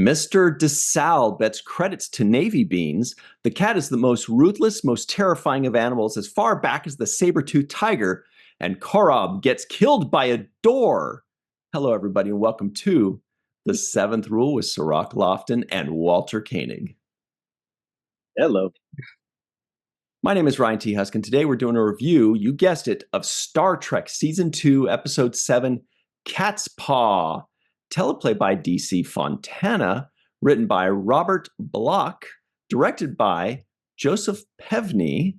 Mr. DeSalle bets credits to Navy beans. The cat is the most ruthless, most terrifying of animals as far back as the saber-toothed tiger. And Korob gets killed by a door. Hello, everybody, and welcome to The Seventh Rule with Sirach Lofton and Walter Koenig. Hello. My name is Ryan T. Huskin. Today we're doing a review, you guessed it, of Star Trek Season 2, Episode 7, Catspaw. Teleplay by DC Fontana, written by Robert Bloch, directed by Joseph Pevney.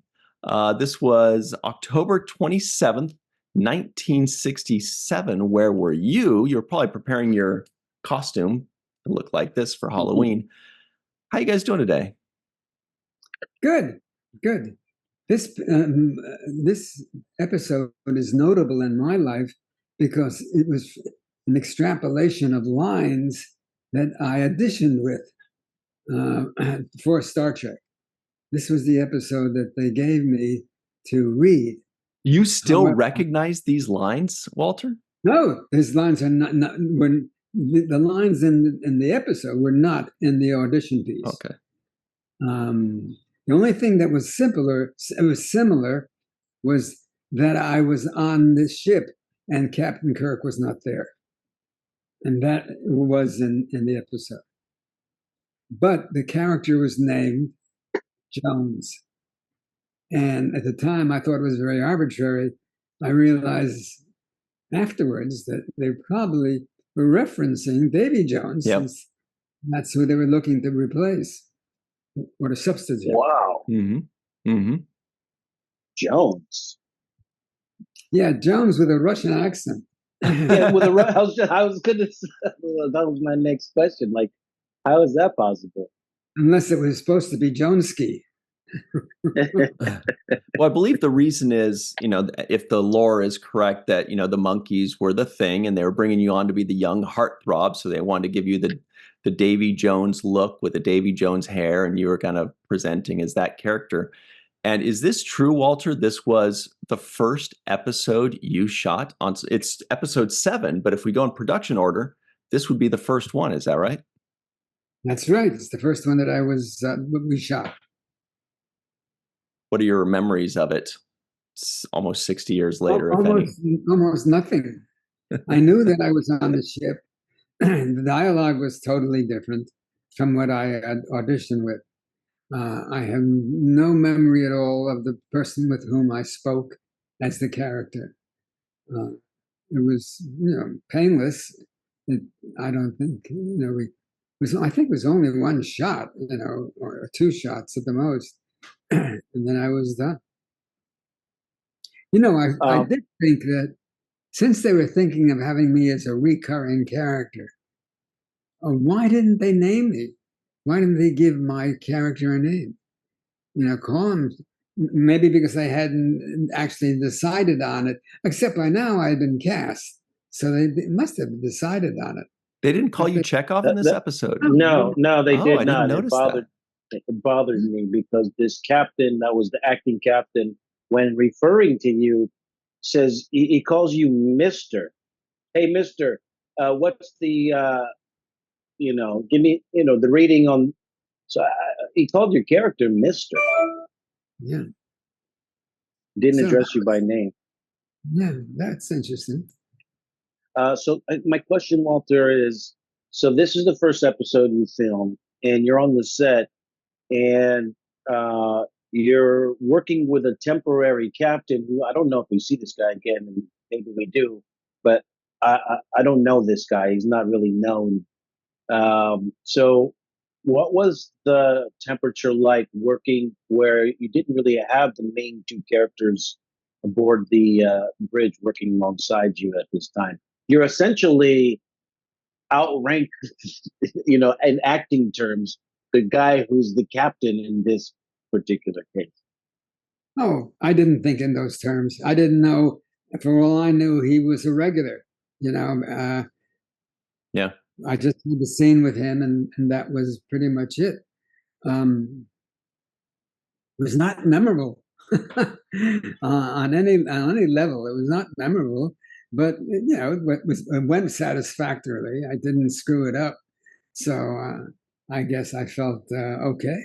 This was October 27th, 1967. Where were you? You were probably preparing your costume to look like this for Halloween. How you guys doing today? Good. This episode is notable in my life because it was an extrapolation of lines that I auditioned with for Star Trek. This was the episode that they gave me to read. You still recognize these lines, Walter? No, these lines are not when the lines in the episode were not in the audition piece. Okay. The only thing that was similar was that I was on this ship and Captain Kirk was not there. And that was in the episode. But the character was named Jones. And at the time, I thought it was very arbitrary. I realized afterwards that they probably were referencing Davy Jones. Yep. Since that's who they were looking to replace or to substitute. Wow. Mm-hmm. Mm-hmm. Jones. Yeah, Jones with a Russian accent. Yeah, with I was gonna say, that was my next question. Like, how is that possible? Unless it was supposed to be Jonesky. Well, I believe the reason is, if the lore is correct, that, the monkeys were the thing and they were bringing you on to be the young heartthrob. So they wanted to give you the Davy Jones look with the Davy Jones hair, and you were kind of presenting as that character. And is this true, Walter? This was the first episode you shot on. It's episode 7, but if we go in production order, this would be the first one. Is that right? That's right. It's the first one that we shot. What are your memories of it? It's almost 60 years later, if any. Almost nothing. I knew that I was on the ship. The dialogue was totally different from what I had auditioned with. I have no memory at all of the person with whom I spoke as the character. It was, painless. I don't think, I think it was only one shot, or 2 shots at the most. And then I was done. I did think that since they were thinking of having me as a recurring character, why didn't they name me? Why didn't they give my character a name? Call him, maybe because they hadn't actually decided on it, except by now I had been cast. So they must have decided on it. They didn't call you Chekhov in this episode? No, they did I not. Didn't notice It bothered me because this captain, that was the acting captain, when referring to you, says he calls you Mr. Hey, Mr. What's the give me the rating on. So he called your character Mr. Yeah. Didn't address you by name. Yeah, that's interesting. So my question, Walter, is: so this is the first episode you filmed, and you're on the set, and you're working with a temporary captain who I don't know if we see this guy again, and maybe we do, but I don't know this guy. He's not really known. So what was the temperature like working where you didn't really have the main 2 characters aboard the bridge working alongside you at this time? You're essentially outranked, in acting terms, the guy who's the captain in this particular case. Oh, I didn't think in those terms. I didn't know. For all I knew, he was a regular, Yeah. I just did the scene with him, and that was pretty much it. It was not memorable on any level. It was not memorable, but it went satisfactorily. I didn't screw it up. So I guess I felt okay.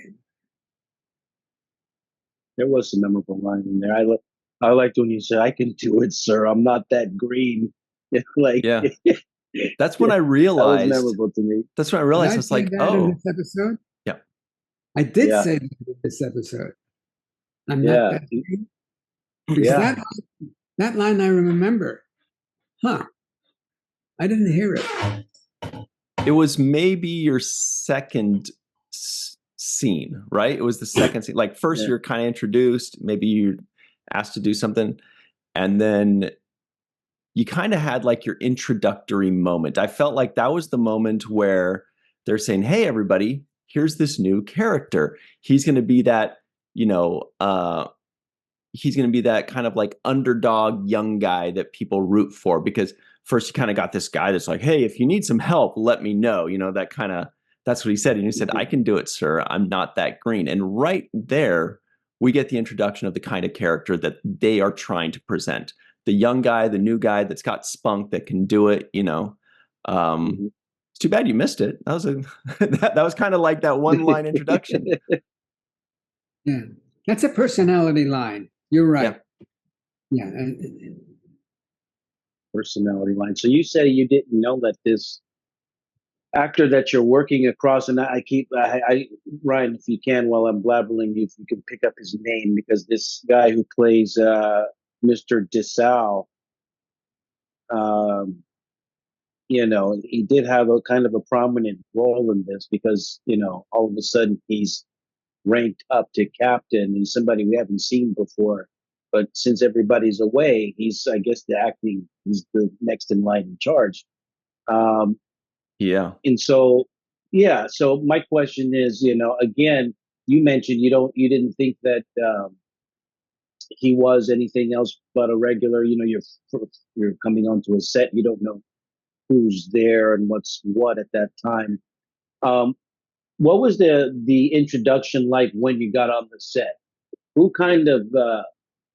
There was some memorable line in there. I liked when you said, "I can do it, sir. I'm not that green." Like Yeah. that That's when I was realized. memorable to me. That's when I Did realized I it's say like, that in oh, this episode? yeah, I did Yeah, say that in this episode. I'm not yeah, that green because yeah. that line I remember. Huh? I didn't hear it. it was maybe your second scene, right? It was the second scene. Like first, Yeah. you're kind of introduced. Maybe you're asked to do something, and then you kind of had like your introductory moment. I felt like that was the moment where they're saying, "Hey, everybody, here's this new character. He's going to be that, you know, he's going to be that kind of like underdog young guy that people root for." Because first you kind of got this guy that's like, "Hey, if you need some help, let me know." That kind of, that's what he said. And he said, "I can do it, sir. I'm not that green." And right there, we get the introduction of the kind of character that they are trying to present. The young guy, the new guy that's got spunk, that can do it. Mhm. It's too bad you missed it. That was that was kind of like that one line introduction. Yeah, that's a personality line. You're Yeah. right. Yeah, Personality line. So you say you didn't know that this actor that you're working across, and Ryan, if you can, while I'm blabbering, if you can pick up his name, because this guy who plays Mr. DeSalle, um, he did have a kind of a prominent role in this because, all of a sudden he's ranked up to captain. He's somebody we haven't seen before. But since everybody's away, I guess, he's the next in line in charge. Um, Yeah. and so, yeah. So my question is, again, you mentioned you didn't think that he was anything else but a regular. You're coming onto a set, you don't know who's there and what's what at that time. Um, what was the introduction like when you got on the set? Who kind of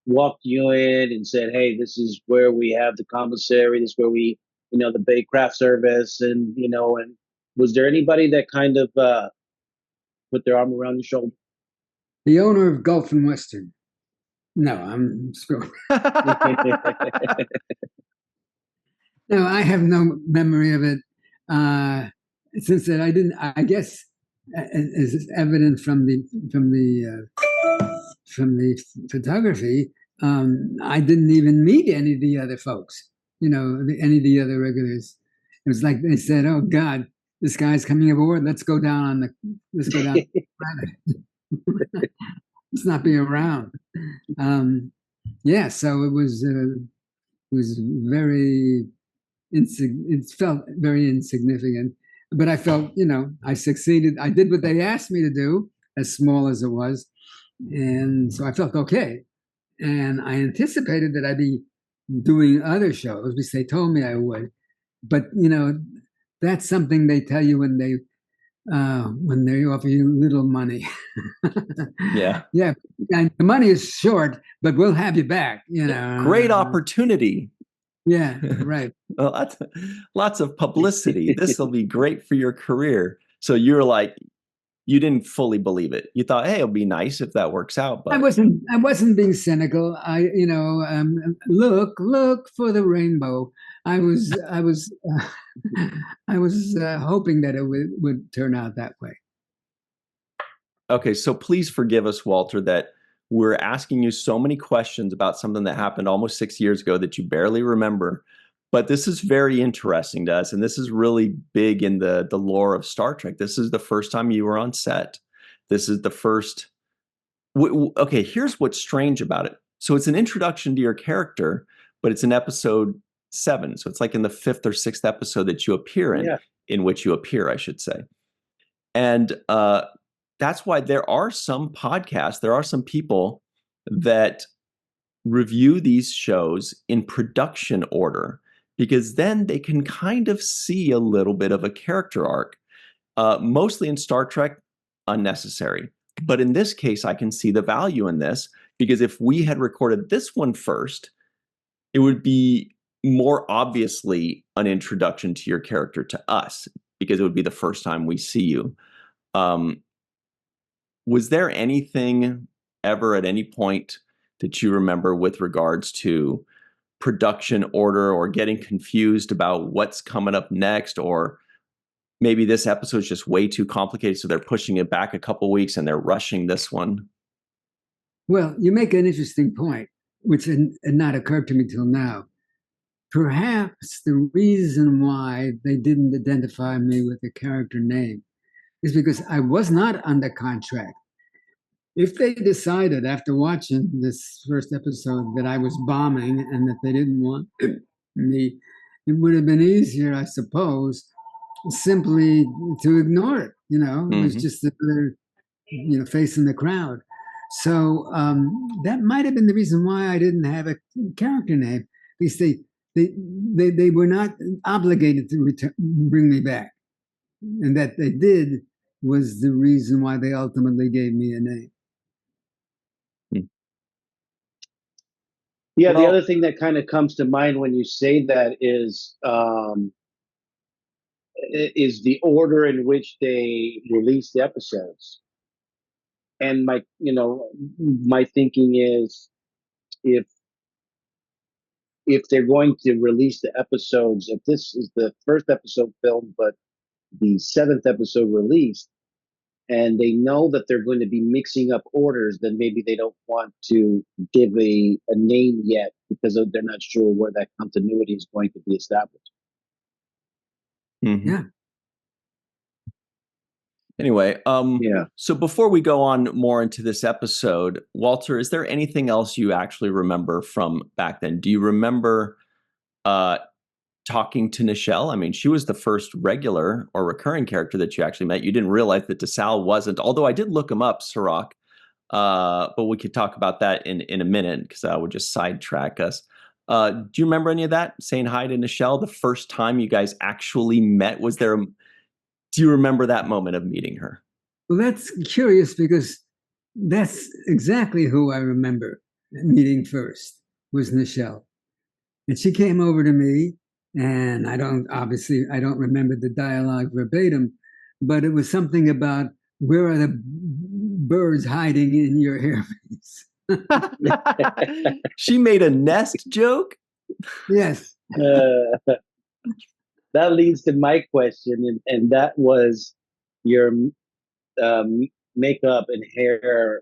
walked you in and said, "Hey, this is where we have the commissary. This is where the Bay Craft Service," and was there anybody that kind of put their arm around your shoulder? the owner of Gulf and Western. No, I'm screwing. No, I have no memory of it. Since that I didn't, I guess, as evident from the photography, I didn't even meet any of the other folks. Any of the other regulars. It was like they said, "Oh God, this guy's coming aboard. Let's go down on the. Let's go down. Let's not be around." Yeah, so it was very it felt very insignificant, but I felt, I succeeded. I did what they asked me to do, as small as it was, and so I felt okay. And I anticipated that I'd be doing other shows, which they told me I would. But that's something they tell you when they offer you little money. Yeah. Yeah, and the money is short, but we'll have you back. Great opportunity. Yeah, right. Well, lots of publicity. This will be great for your career. So you're like, you didn't fully believe it. You thought, hey, it'll be nice if that works out. I But wasn't being cynical. Look for the rainbow. I was hoping that it would turn out that way. okay, so please forgive us, Walter, that we're asking you so many questions about something that happened almost 6 years ago that you barely remember. But this is very interesting to us, and this is really big in the lore of Star Trek. This is the first time you were on set. This is the first. Okay, here's what's strange about it. So it's an introduction to your character, but it's in episode 7. So it's like in the 5th or 6th episode that you appear Yeah. in which you appear, I should say. And that's why there are some podcasts, there are some people that review these shows in production order, because then they can kind of see a little bit of a character arc. Mostly in Star Trek, unnecessary. But in this case, I can see the value in this, because if we had recorded this one first, it would be more obviously an introduction to your character to us, because it would be the first time we see you. Was there anything ever at any point that you remember with regards to production order or getting confused about what's coming up next, or maybe this episode is just way too complicated, so they're pushing it back a couple weeks and they're rushing this one? Well, you make an interesting point, which had not occurred to me till now. Perhaps the reason why they didn't identify me with a character name is because I was not under contract. If they decided after watching this first episode that I was bombing and that they didn't want me, it would have been easier, I suppose, simply to ignore it. It was just another, face in the crowd. So that might have been the reason why I didn't have a character name, because they were not obligated to bring me back, and that they did was the reason why they ultimately gave me a name. Yeah, the other thing that kind of comes to mind when you say that is the order in which they release the episodes. And my thinking is, if they're going to release the episodes, if this is the first episode filmed but the 7th episode released, and they know that they're going to be mixing up orders, then maybe they don't want to give a name yet because they're not sure where that continuity is going to be established. Yeah. Anyway, yeah. So before we go on more into this episode, Walter, is there anything else you actually remember from back then? Do you remember talking to Nichelle? I mean, she was the first regular or recurring character that you actually met. You didn't realize that DeSalle wasn't, although I did look him up, Sirach. But we could talk about that in a minute, because I would just sidetrack us. Do you remember any of that? Saying hi to Nichelle the first time you guys actually met? Do you remember that moment of meeting her? Well, that's curious, because that's exactly who I remember meeting first, was Nichelle. And she came over to me, and I don't remember the dialogue verbatim, but it was something about, where are the birds hiding in your hairpiece? She made a nest joke? Yes. That leads to my question, and that was your makeup and hair,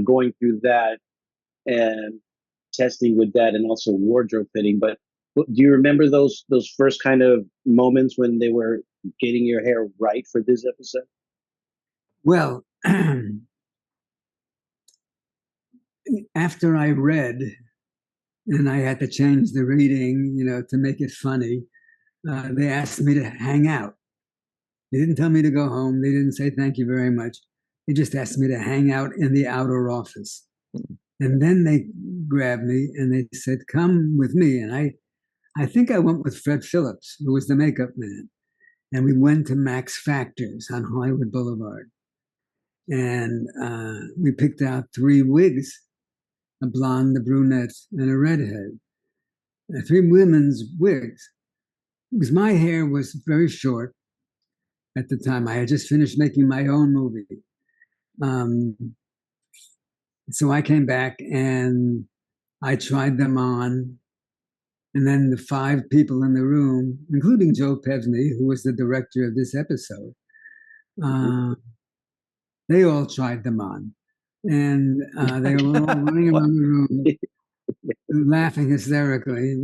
going through that and testing with that, and also wardrobe fitting. But do you remember those first kind of moments when they were getting your hair right for this episode? Well, after I read, and I had to change the reading, to make it funny, they asked me to hang out. They didn't tell me to go home. They didn't say thank you very much. They just asked me to hang out in the outer office. And then they grabbed me and they said, come with me. And I think I went with Fred Phillips, who was the makeup man. And we went to Max Factors on Hollywood Boulevard. And we picked out 3 wigs, a blonde, a brunette, and a redhead. 3 women's wigs. Because my hair was very short at the time. I had just finished making my own movie. So I came back and I tried them on. And then the 5 people in the room, including Joe Pevney, who was the director of this episode, they all tried them on. And they were all running around the room, laughing hysterically,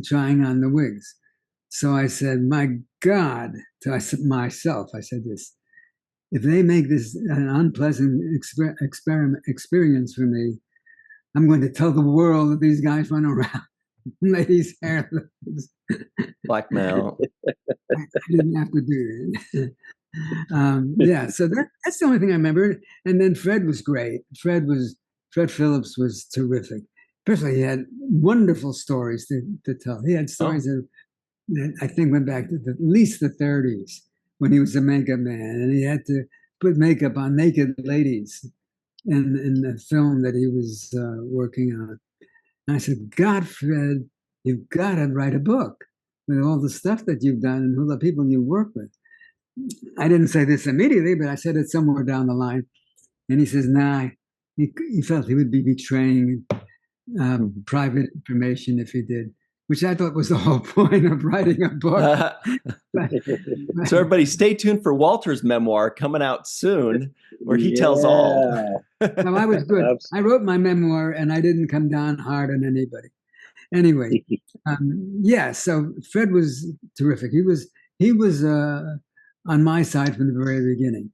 trying on the wigs. So I said, my God, to myself, I said this, if they make this an unpleasant experience for me, I'm going to tell the world that these guys run around ladies' hair. Blackmail. I didn't have to do that. So that's the only thing I remember. And then Fred was great. Fred Phillips was terrific. Personally, he had wonderful stories to tell. He had stories that I think went back to at least the 30s, when he was a makeup man, and he had to put makeup on naked ladies in the film that he was working on. And I said, God, Fred, you've got to write a book. with all the stuff that you've done and all the people you work with. I didn't say this immediately, but I said it somewhere down the line. And he says, nah, he felt he would be betraying private information if he did, which I thought was the whole point of writing a book. So everybody stay tuned for Walter's memoir coming out soon, where he tells all. No, I was good. I wrote my memoir and I didn't come down hard on anybody. Anyway, so Fred was terrific. He was on my side from the very beginning.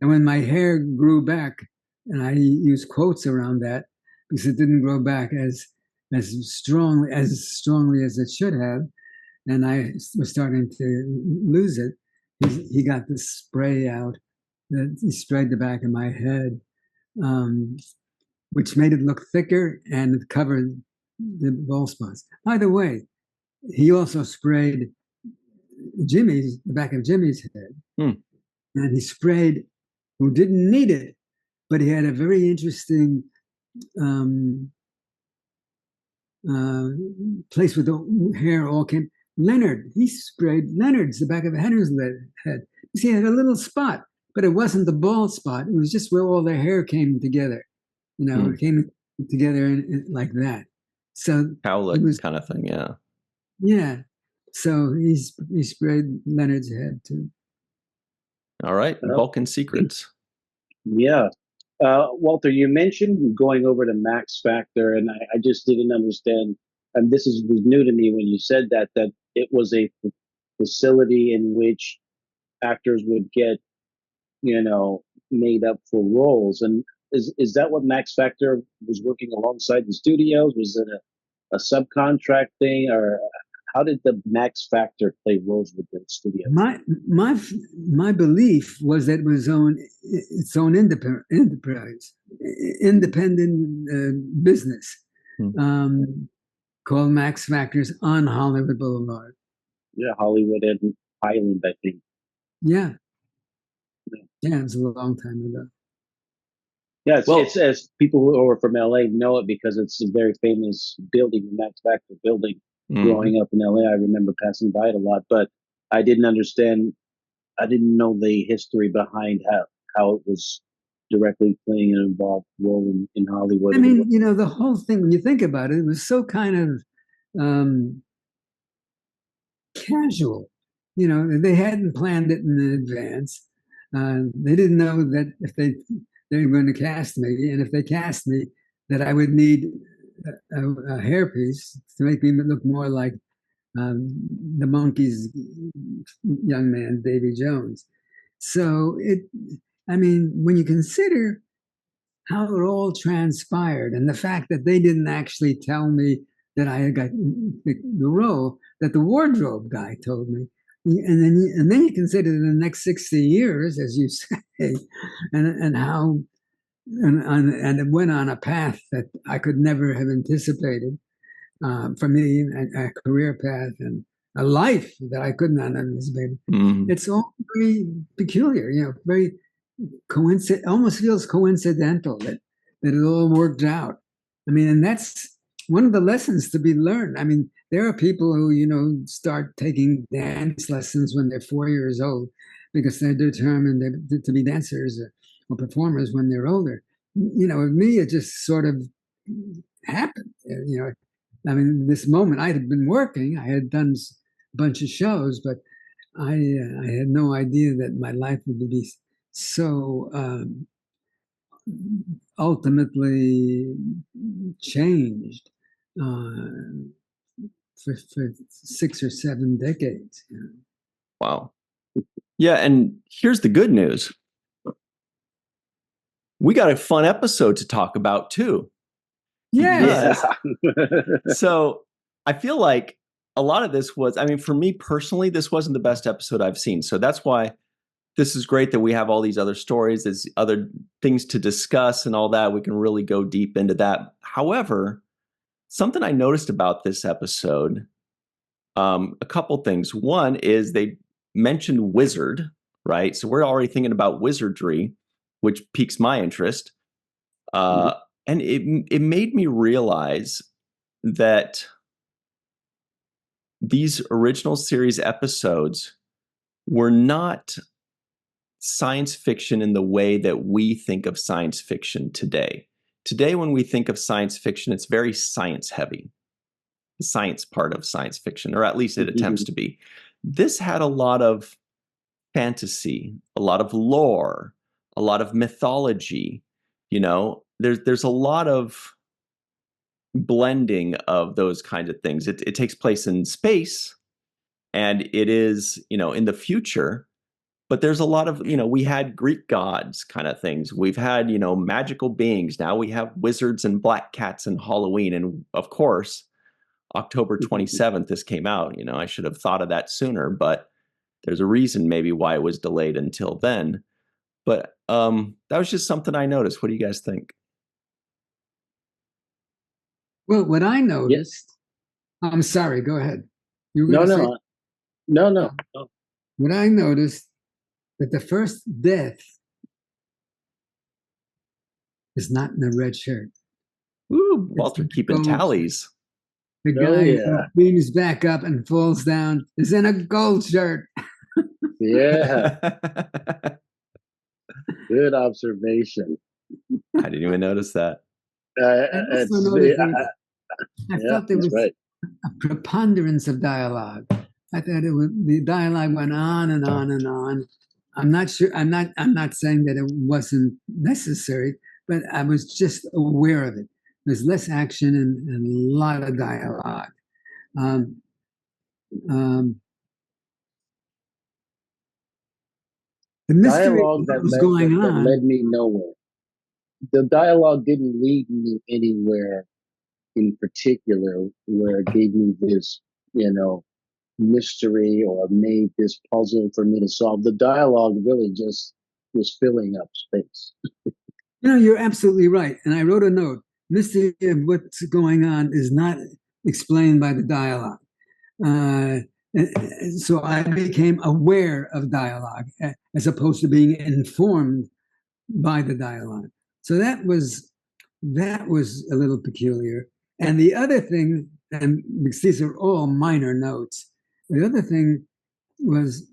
And when my hair grew back, and I use quotes around that because it didn't grow back as strongly as it should have, and I was starting to lose it, he got this spray out that he sprayed the back of my head, which made it look thicker and it covered the bald spots. By the way, he also sprayed the back of Jimmy's head, and he sprayed who didn't need it, but he had a very interesting place where the hair all came. Leonard, he sprayed the back of Henry's head. He had a little spot, but it wasn't the bald spot. It was just where all the hair came together. It came together like that. So cowlick kind of thing, yeah. Yeah. So he sprayed Leonard's head too. All right, Vulcan secrets. Yeah. Walter, you mentioned going over to Max Factor, and I just didn't understand, and this was new to me when you said that it was a facility in which actors would get, made up for roles. And is that what Max Factor was working alongside the studios? Was it a subcontract thing, or how did the Max Factor play roles with the studio? My belief was that it was its own independent business called Max Factors on Hollywood Boulevard. Yeah, Hollywood and Highland, I think. Yeah, it was a long time ago. Yeah, it's as people who are from LA know it because it's a very famous building, the Max Factor building. Growing up in LA, I remember passing by it a lot, but I didn't understand. I didn't know the history behind how it was directly playing an involved role in Hollywood. I mean, the whole thing, when you think about it, was so kind of casual. They hadn't planned it in advance. They didn't know that if they were going to cast me, and if they cast me, that I would need a hairpiece to make me look more like the Monkees' young man, Davy Jones. So when you consider how it all transpired and the fact that they didn't actually tell me that I had got the role, that the wardrobe guy told me. And then you consider the next 60 years, as you say, and how and it went on a path that I could never have anticipated for me, a career path and a life that I could not anticipate. It's all very peculiar, very almost feels coincidental that it all worked out. And that's one of the lessons to be learned. There are people who, start taking dance lessons when they're 4 years old because they're determined to be dancers or performers when they're older. With me, it just sort of happened. This moment, I had been working. I had done a bunch of shows, but I had no idea that my life would be so ultimately changed for 6 or 7 decades. Wow. Yeah, and here's the good news. We got a fun episode to talk about too. Yes. So I feel like a lot of this was, for me personally, this wasn't the best episode I've seen. So that's why this is great that we have all these other stories, there's other things to discuss and all that. We can really go deep into that. However, something I noticed about this episode, a couple things. One is they mentioned wizard, right? So we're already thinking about wizardry, which piques my interest. And it made me realize that these original series episodes were not science fiction in the way that we think of science fiction today. Today, when we think of science fiction, it's very science heavy, the science part of science fiction, or at least it attempts to be. This had a lot of fantasy, a lot of lore, a lot of mythology. You know, there's a lot of blending of those kinds of things. It takes place in space, and it is, you know, in the future. But there's a lot of, you know, we had Greek gods kind of things. We've had, you know, magical beings. Now we have wizards and black cats and Halloween. And of course, October 27th, this came out. You know, I should have thought of that sooner, but there's a reason maybe why it was delayed until then. But that was just something I noticed. What do you guys think? Well, what I noticed, I'm sorry, go ahead. You were No, going to say? no. What I noticed, that the first death is not in a red shirt. Ooh, Walter keeping tallies. The guy beams back up and falls down is in a gold shirt. Yeah. Good observation. I didn't even notice that. I felt there was a preponderance of dialogue. I thought the dialogue went on and on and on. I'm not sure. I'm not saying that it wasn't necessary, but I was just aware of it. There's less action and a lot of dialogue. The mystery dialogue that was going on led me nowhere. The dialogue didn't lead me anywhere in particular where it gave me this, you know, mystery or made this puzzle for me to solve. The dialogue really just was filling up space. You know, you're absolutely right. And I wrote a note. Mystery of what's going on is not explained by the dialogue. So I became aware of dialogue as opposed to being informed by the dialogue. So that was a little peculiar. And the other thing, and because these are all minor notes, the other thing was,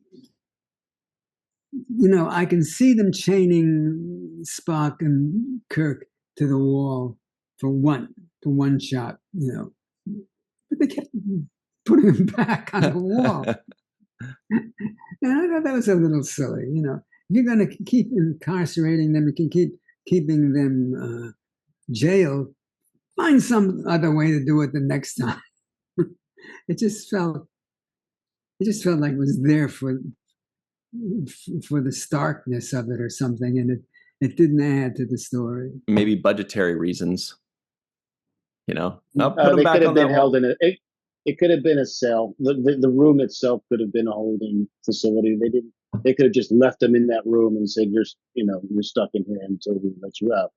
you know, I can see them chaining Spock and Kirk to the wall for one shot, you know, but they kept putting him back on the wall. And I thought that was a little silly, you know. If you're going to keep incarcerating them, you can keep keeping them jailed. Find some other way to do it the next time. It just felt like it was there for the starkness of it or something, and it didn't add to the story. Maybe budgetary reasons. You know, they could have been held in it could have been a cell. The room itself could have been a holding facility. They could have just left them in that room and said, you're stuck in here until we let you out.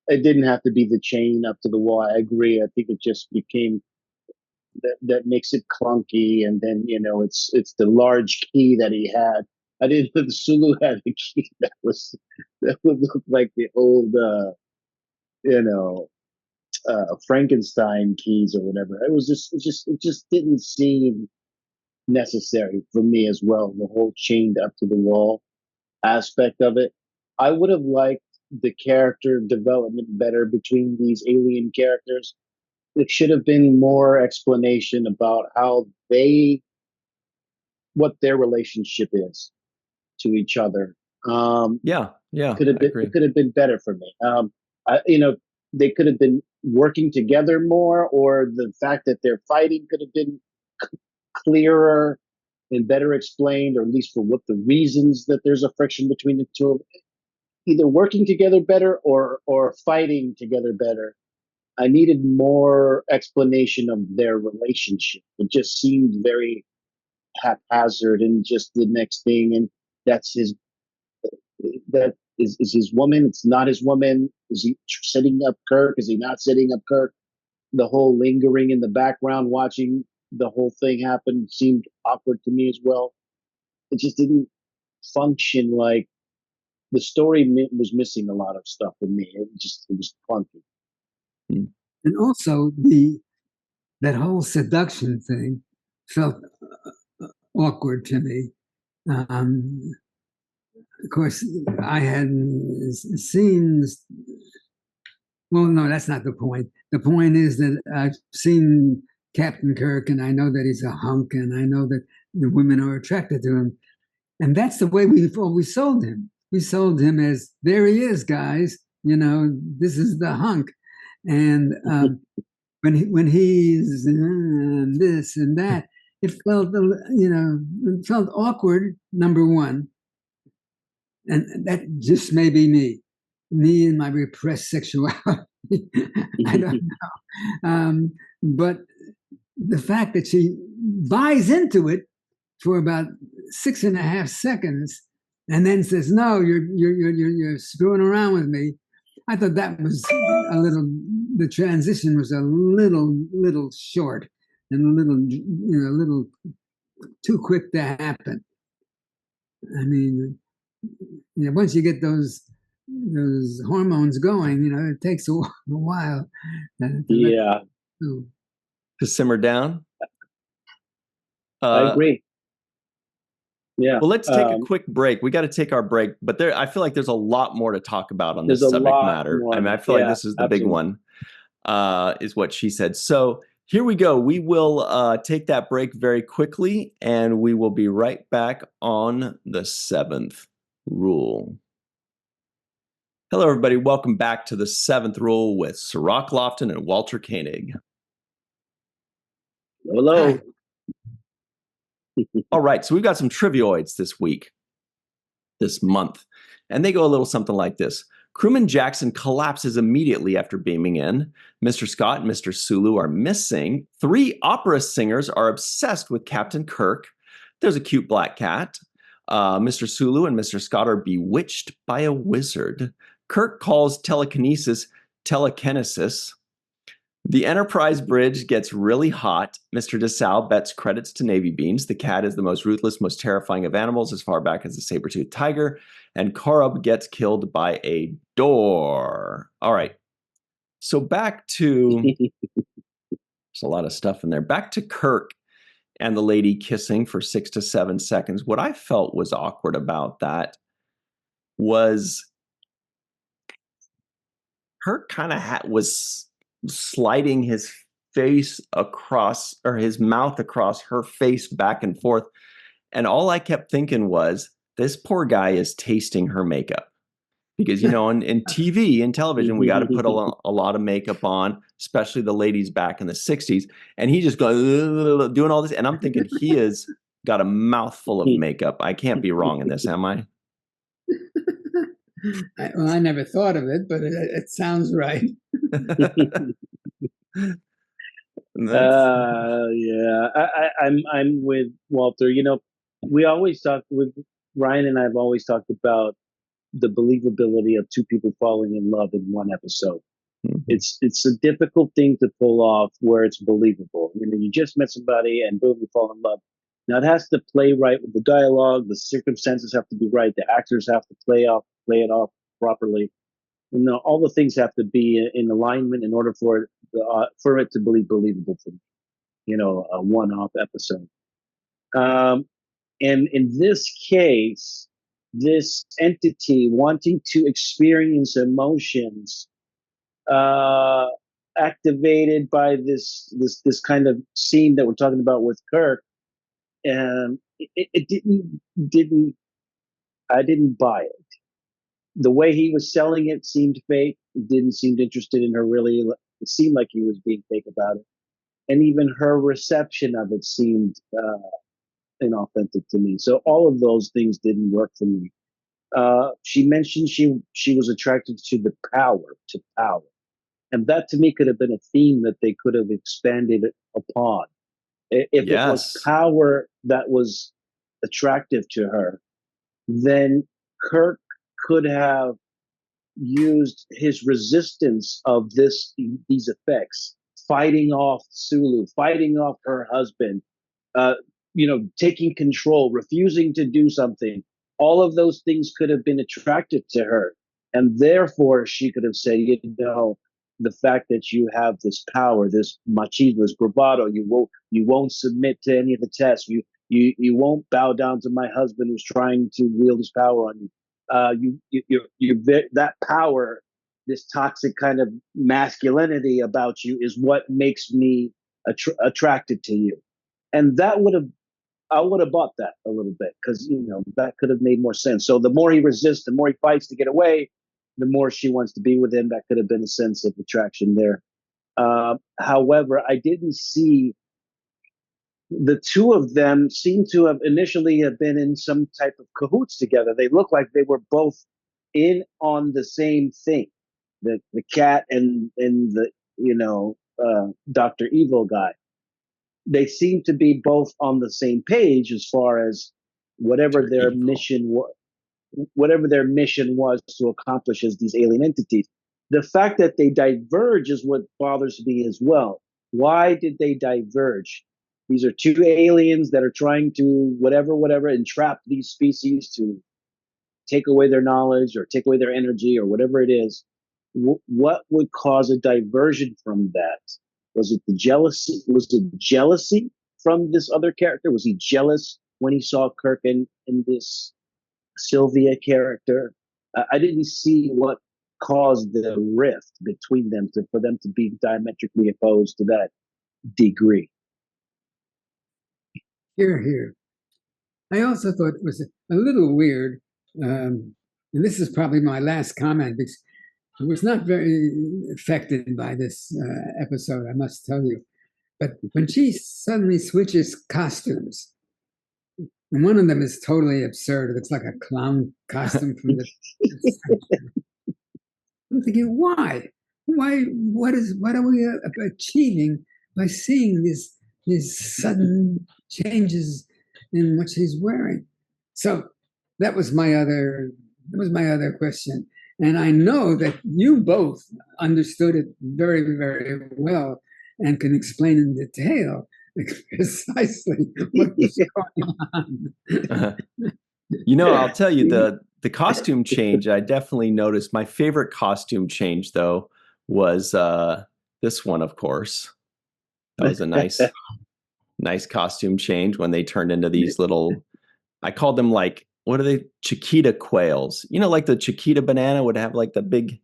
It didn't have to be the chain up to the wall. I agree. I think it just became that makes it clunky. And then, you know, it's the large key that he had. I didn't know the Sulu had a key that would look like the old, Frankenstein keys or whatever. It just didn't seem necessary for me as well. The whole chained up to the wall aspect of it. I would have liked the character development better between these alien characters. It should have been more explanation about what their relationship is to each other. It could have been better for me. They could have been working together more, or the fact that they're fighting could have been clearer and better explained, or at least for what the reasons that there's a friction between the two of them. Either working together better or fighting together better. I needed more explanation of their relationship. It just seemed very haphazard and just the next thing. And that is his woman. It's not his woman. Is he setting up Kirk? Is he not setting up Kirk? The whole lingering in the background, watching the whole thing happen seemed awkward to me as well. It just didn't function like the story was missing a lot of stuff for me. It was clunky. And also that whole seduction thing felt awkward to me. Of course, I had seen. Well, no, that's not the point. The point is that I've seen Captain Kirk, and I know that he's a hunk, and I know that the women are attracted to him, and that's the way we always sold him. We sold him as, there he is, guys. You know, this is the hunk, and when he's this and that, it felt it felt awkward. Number one, and that just may be me and my repressed sexuality. I don't know, but the fact that she buys into it for about 6.5 seconds and then says, "No, you're screwing around with me." I thought that was a little. The transition was a little short and a little too quick to happen. I mean, once you get those hormones going, it takes a while. Yeah, to simmer down. I agree. Yeah. Well, let's take a quick break. We got to take our break, but I feel like there's a lot more to talk about on this subject matter. More. I mean, I feel like this is the big one, is what she said. So here we go. We will take that break very quickly, and we will be right back on the 7th rule. Hello, everybody. Welcome back to the 7th rule with Sirach Lofton and Walter Koenig. Hello. All right, so we've got some trivioids this month, and they go a little something like this. Crewman Jackson collapses immediately after beaming in. Mr. Scott and Mr. Sulu are missing. 3 opera singers are obsessed with Captain Kirk. There's a cute black cat. Mr. Sulu and Mr. Scott are bewitched by a wizard. Kirk calls telekinesis telekinesis. The Enterprise bridge gets really hot. Mr. DeSalle bets credits to Navy beans. The cat is the most ruthless, most terrifying of animals as far back as the saber-toothed tiger. And Korob gets killed by a door. All right. So back to... there's a lot of stuff in there. Back to Kirk and the lady kissing for 6 to 7 seconds. What I felt was awkward about that was Kirk kind of was sliding his face across, or his mouth across her face back and forth. And all I kept thinking was, this poor guy is tasting her makeup. Because, in TV and television, we got to put a lot of makeup on, especially the ladies back in the 60s. And he just goes, doing all this. And I'm thinking he has got a mouthful of makeup. I can't be wrong in this, am I? I never thought of it, but it sounds right. Yeah, I'm with Walter. We always talk with Ryan, and I've always talked about the believability of 2 people falling in love in one episode. Mm-hmm. It's a difficult thing to pull off where it's believable. You just met somebody and boom, you fall in love. Now it has to play right with the dialogue. The circumstances have to be right. The actors have to play it off properly. All the things have to be in alignment in order for it to be believable for a one-off episode. And in this case, this entity wanting to experience emotions, activated by this kind of scene that we're talking about with Kirk, and I didn't buy it. The way he was selling it seemed fake. He didn't seem interested in her really. It seemed like he was being fake about it. And even her reception of it seemed inauthentic to me. So all of those things didn't work for me. She mentioned she was attracted to the power. And that to me could have been a theme that they could have expanded upon. If it was power that was attractive to her, then Kirk could have used his resistance of these effects, fighting off Sulu, fighting off her husband, taking control, refusing to do something. All of those things could have been attractive to her. And therefore she could have said, the fact that you have this power, this machismo, this bravado. You won't submit to any of the tests. You won't bow down to my husband who's trying to wield his power on you. That power, this toxic kind of masculinity about you, is what makes me attracted to you, and I would have bought that a little bit, because that could have made more sense. So the more he resists, the more he fights to get away, the more she wants to be with him. That could have been a sense of attraction there. However, I didn't see the two of them seem to have initially have been in some type of cahoots together. They look like they were both in on the same thing. The cat and the Dr. Evil guy. They seem to be both on the same page as far as whatever their mission was. Whatever their mission was to accomplish as these alien entities. The fact that they diverge is what bothers me as well. Why did they diverge? These are two aliens that are trying to whatever entrap these species to take away their knowledge or take away their energy or whatever it is. What would cause a diversion from that? Was it the jealousy? Was it jealousy from this other character? Was he jealous when he saw Kirk in this Sylvia character? I didn't see what caused the rift between them for them to be diametrically opposed to that degree. Here. I also thought it was a little weird, and this is probably my last comment, because I was not very affected by this episode, I must tell you. But when she suddenly switches costumes, and one of them is totally absurd. It looks like a clown costume from the. I'm thinking, why? What are we achieving by seeing these sudden changes in what she's wearing? So that was my other question. And I know that you both understood it very, very well and can explain in detail precisely what was going on. I'll tell you, the costume change, I definitely noticed. My favorite costume change, though, was this one, of course. That was a nice costume change when they turned into these little, I called them like, what are they? Chiquita quails. Like the Chiquita banana would have like the big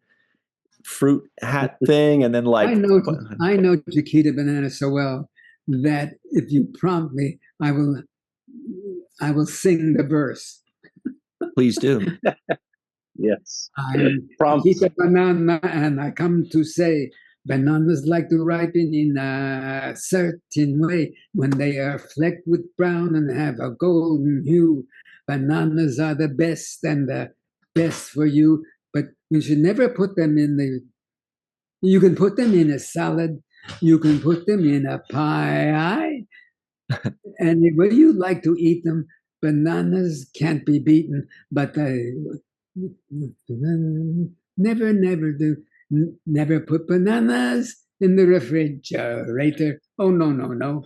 fruit hat thing, and then like I know Chiquita banana so well that if you prompt me, I will sing the verse. Please do. Yes. I'm Chiquita banana, and I come to say bananas like to ripen in a certain way. When they are flecked with brown and have a golden hue, bananas are the best and the best for you. But you should never put them you can put them in a salad, you can put them in a pie, and when you like to eat them, bananas can't be beaten, but never put bananas in the refrigerator. Oh, no.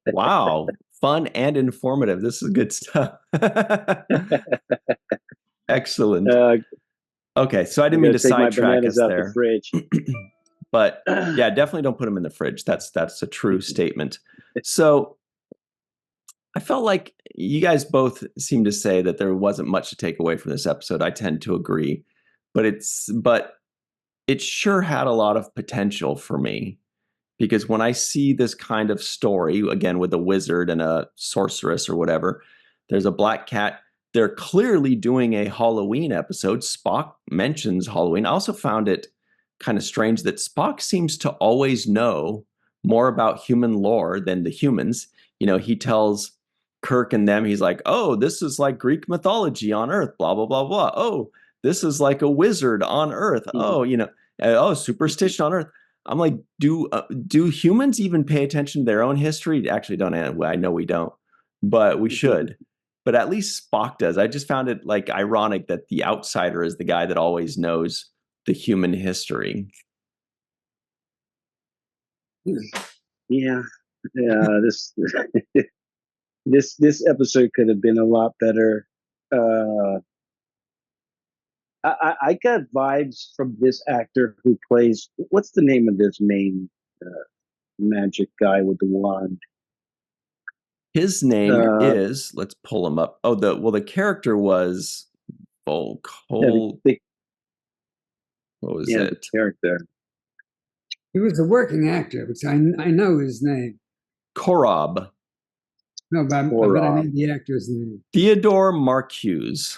Wow. Fun and informative. This is good stuff. Excellent. Okay, so I didn't mean to sidetrack us there. But yeah, definitely don't put them in the fridge. That's a true statement. So I felt like you guys both seem to say that there wasn't much to take away from this episode. I tend to agree, but it sure had a lot of potential for me, because when I see this kind of story, again, with a wizard and a sorceress or whatever, there's a black cat. They're clearly doing a Halloween episode. Spock mentions Halloween. I also found it kind of strange that Spock seems to always know more about human lore than the humans. He tells Kirk and them, he's like, oh, this is like Greek mythology on Earth, blah, blah, blah, blah. Oh, this is like a wizard on Earth. Oh, superstition on Earth. I'm like, do humans even pay attention to their own history? Actually, don't. I know we don't, but we should. But at least Spock does. I just found it like ironic that the outsider is the guy that always knows the human history. Yeah. This episode could have been a lot better. I got vibes from this actor who plays. What's the name of this main magic guy with the wand? His name Uh, is, let's pull him up. Oh, the character was yeah, Volcol. What was the it? character. He was a working actor, which I know his name. Korob. No, but I Horror. mean the actor's name. Theodore Marcuse.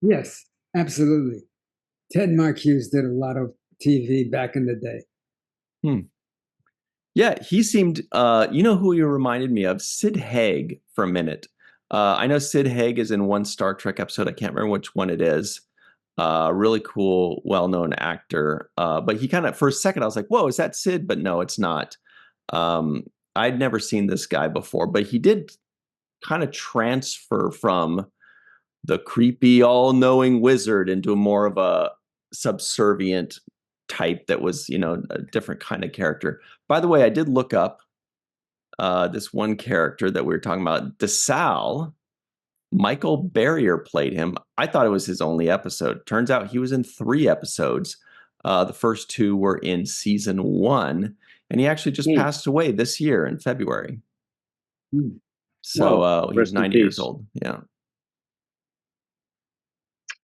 Yes, absolutely. Ted Marcuse did a lot of TV back in the day. Hmm. Yeah, he seemed, you know who he reminded me of? Sid Haig for a minute. I know Sid Haig is in one Star Trek episode. I can't remember which one it is. Really cool, well-known actor. But he kind of, for a second, I was like, whoa, is that Sid? But no, it's not. Um, I'd never seen this guy before, but he did kind of transfer from the creepy, all-knowing wizard into more of a subservient type that was, a different kind of character. By the way, I did look up this one character that we were talking about, DeSalle. Michael Barrier played him. I thought it was his only episode. Turns out he was in 3 episodes. The first 2 were in season 1, and he actually just Hmm. passed away this year in February. Hmm. So Whoa, he was rest in 90 years peace. old. Yeah.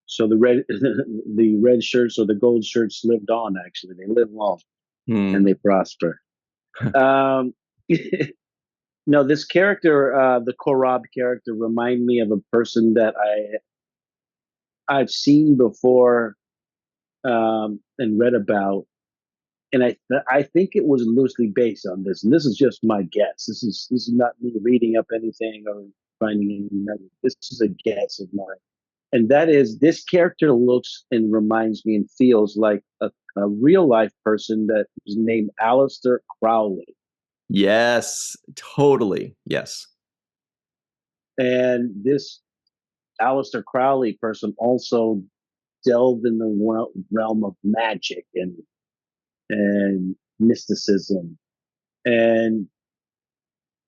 So the red, the red shirts or the gold shirts lived on. Actually, they live long and Hmm. they prosper. Um, no, this character, the Korab character, remind me of a person that I've seen before and read about, and I think it was loosely based on this. And this is just my guess. This is not me reading up anything or finding any nuggets. This is a guess of mine, and that is this character looks and reminds me and feels like a real life person that was named Alistair Crowley. Yes, totally. Yes. And this Alistair Crowley person also delved in the realm of magic and mysticism. And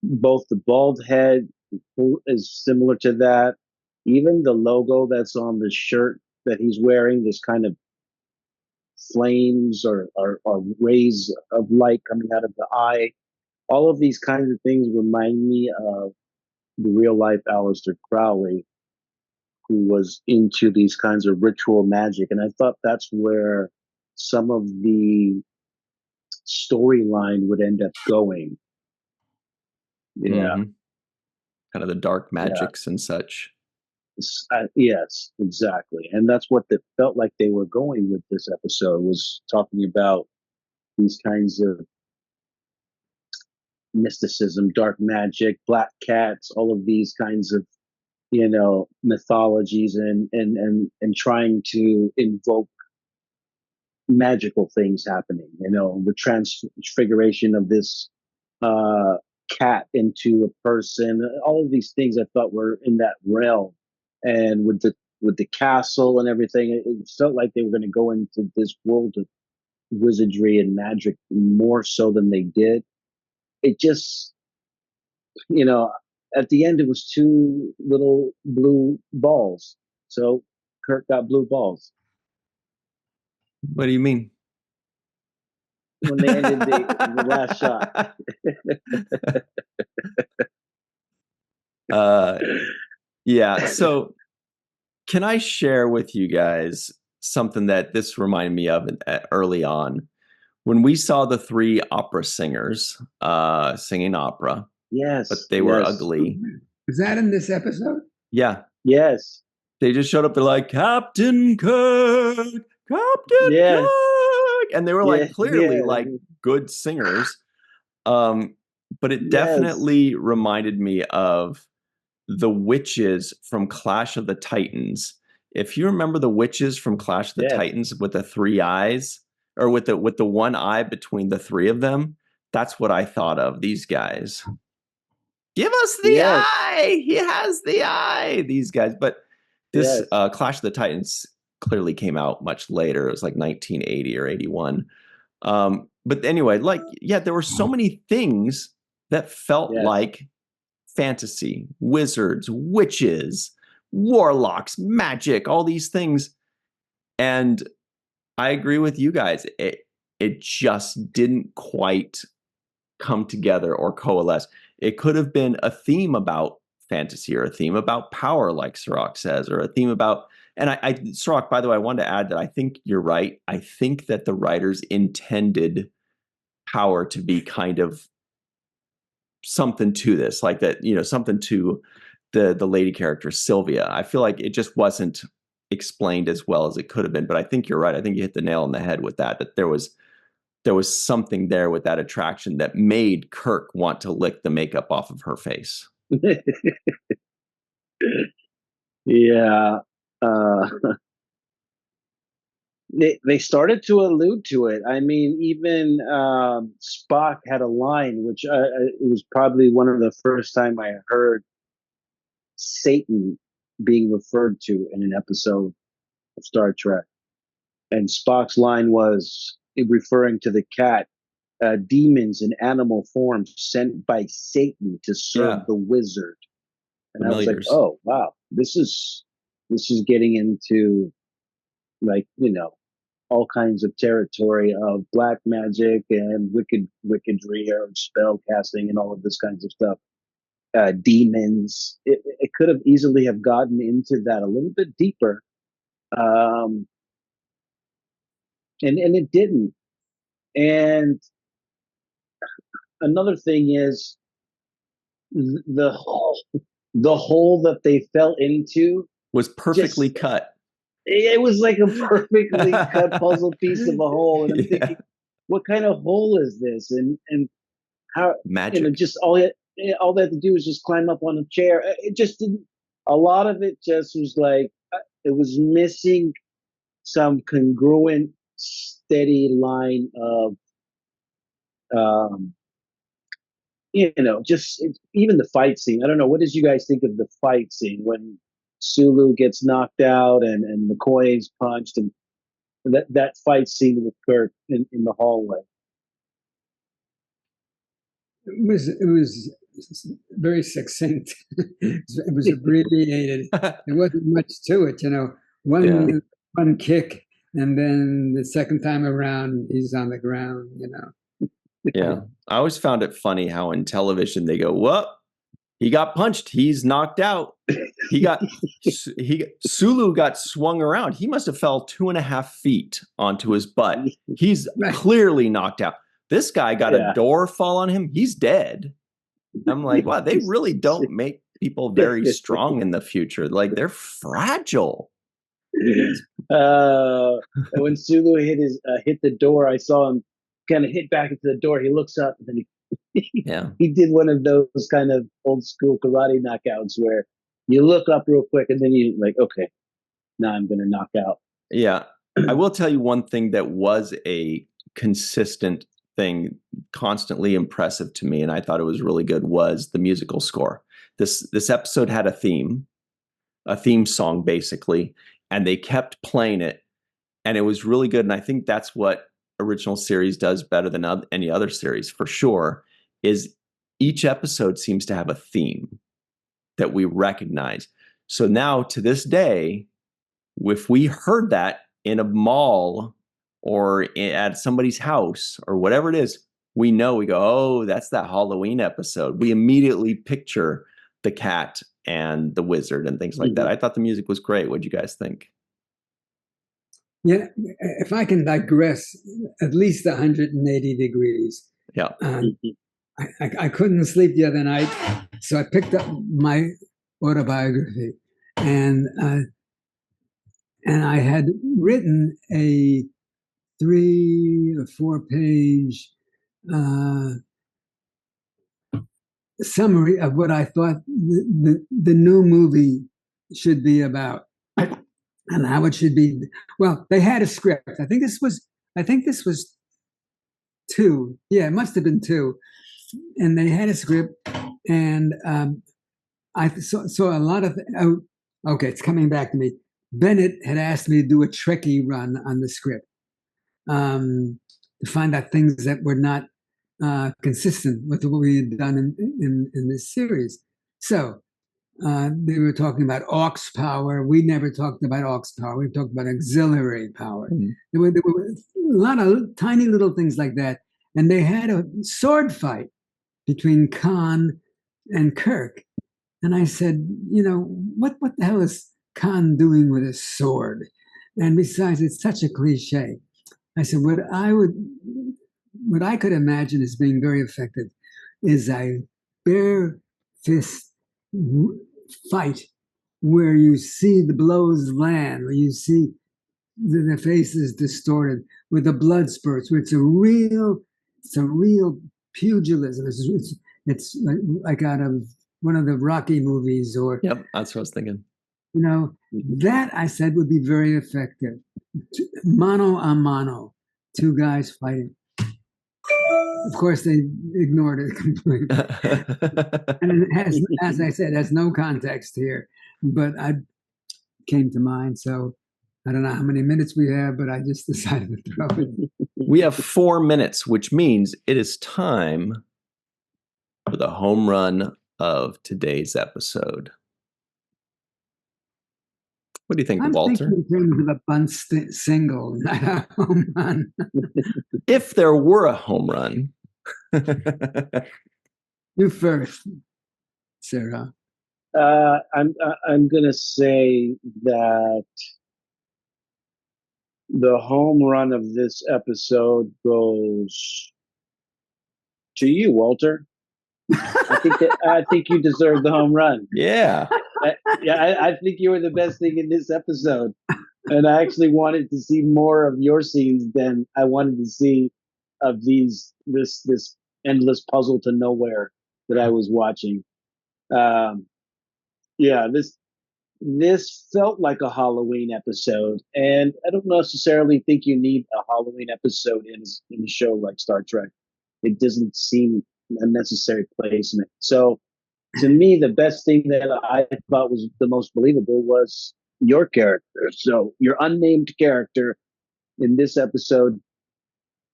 both the bald head is similar to that. Even the logo that's on the shirt that he's wearing, this kind of flames or rays of light coming out of the eye. All of these kinds of things remind me of the real life Aleister Crowley, who was into these kinds of ritual magic. And I thought that's where some of the storyline would end up going. Yeah, Hmm. Kind of the dark yeah. magics and such. Yes, exactly. And that's what it felt like they were going with this episode, was talking about these kinds of mysticism, dark magic, black cats, all of these kinds of mythologies and trying to invoke magical things happening. The transfiguration of this uh, cat into a person. All of these things I thought were in that realm, and with the castle and everything, it felt like they were going to go into this world of wizardry and magic more so than they did. It just, you know, at the end, it was 2 little blue balls. So Kirk got blue balls What do you mean? when they ended the last shot. uh, yeah. So can I share with you guys something that this reminded me of early on? When we saw the 3 opera singers singing opera, but Yes, they were yes, ugly. Is that in this episode? Yeah. yes, They just showed up. They're like, Captain Kirk, Captain yeah, Kirk. And they were yeah, like clearly yeah, like good singers. But it yes, definitely reminded me of the witches from Clash of the Titans. If you remember the witches from Clash of the yes, Titans with the 3 eyes, or with the one eye between the 3 of them, that's what I thought of these guys. Give us the yes, eye. He has the eye. These guys, but this yes, Clash of the Titans clearly came out much later. It was like 1980 or 81. But anyway, like, yeah, there were so many things that felt yes, like fantasy, wizards, witches, warlocks, magic, all these things. And I agree with you guys. It just didn't quite come together or coalesce. It could have been a theme about fantasy or a theme about power, like Sirach says, or a theme about. And Sirach, by the way, I wanted to add that I think you're right. I think that the writers intended power to be kind of something to this, like that, something to the lady character Sylvia. I feel like it just wasn't explained as well as it could have been. But I think you're right. I think you hit the nail on the head with that there was something there with that attraction that made Kirk want to lick the makeup off of her face. Yeah. Uh, they started to allude to it. I mean, even Spock had a line, which it was probably one of the first time I heard Satan being referred to in an episode of Star Trek. And Spock's line was referring to the cat, demons in animal form sent by Satan to serve the wizard. And I was like, oh wow, this is getting into, like, all kinds of territory of black magic and wickedry or spell casting and all of this kinds of stuff. Demons. It could have easily have gotten into that a little bit deeper, and it didn't. And another thing is the hole that they fell into was perfectly cut. It was like a perfectly cut puzzle piece of a hole, and I'm thinking, what kind of hole is this? And how magic? Just all they had to do was just climb up on a chair. It just didn't. A lot of it just was like it was missing some congruent, steady line of, just even the fight scene. I don't know. What did you guys think of the fight scene when Sulu gets knocked out and McCoy's punched, and that fight scene with Kirk in the hallway? It was very succinct. It was abbreviated. There wasn't much to it, one kick, and then the second time around he's on the ground. Yeah, I always found it funny how in television they go, "Well, he got punched. He's knocked out. Sulu got swung around. He must have fell 2.5 feet onto his butt. He's clearly knocked out. This guy got a door fall on him. He's dead." I'm like, wow, they really don't make people very strong in the future. Like, they're fragile. When Sulu hit the door, I saw him kind of hit back into the door. He looks up and then he did one of those kind of old school karate knockouts where you look up real quick and then you like, okay, now I'm going to knock out. Yeah. I will tell you one thing that was a consistent thing, constantly impressive to me, and I thought it was really good, was the musical score. This episode had a theme song basically, and they kept playing it, and it was really good. And I think that's what original series does better than any other series for sure, is each episode seems to have a theme that we recognize. So now to this day, if we heard that in a mall or at somebody's house or whatever it is, we go, oh, that's that Halloween episode. We immediately picture the cat and the wizard and things like that. I thought the music was great. What do you guys think? Yeah, if I can digress at least 180 degrees. Yeah. I couldn't sleep the other night, so I picked up my autobiography, and I had written a 3 or 4 page summary of what I thought the new movie should be about and how it should be. Well, they had a script. I think this was 2. Yeah, it must have been 2. And they had a script, and I saw a lot of. Okay, it's coming back to me. Bennett had asked me to do a Trekkie run on the script, to find out things that were not consistent with what we had done in this series. So They were talking about aux power. We never talked about aux power. We talked about auxiliary power. Mhm. There were a lot of tiny little things like that. And they had a sword fight between Khan and Kirk. And I said, what the hell is Khan doing with a sword? And besides, it's such a cliche. I said, what I could imagine as being very effective is a bare fist fight where you see the blows land, where you see the face is distorted, with the blood spurts, where it's a real pugilism. It's like out of one of the Rocky movies, or Yep, that's what I was thinking. That I said would be very effective. Mano a mano, two guys fighting. Of course, they ignored it completely. And it has, as I said, has no context here, but I came to mind. So I don't know how many minutes we have, but I just decided to throw it. We have 4 minutes, which means it is time for the home run of today's episode. What do you think, Walter? I'm thinking in terms of a bunt single, not a home run. If there were a home run. You first, Sarah. I'm gonna say that the home run of this episode goes to you, Walter. I think you deserve the home run. Yeah. I think you were the best thing in this episode, and I actually wanted to see more of your scenes than I wanted to see of this endless puzzle to nowhere that I was watching. This felt like a Halloween episode, and I don't necessarily think you need a Halloween episode in a show like Star Trek. It doesn't seem a necessary placement. So, to me, the best thing that I thought was the most believable was your character. So, your unnamed character in this episode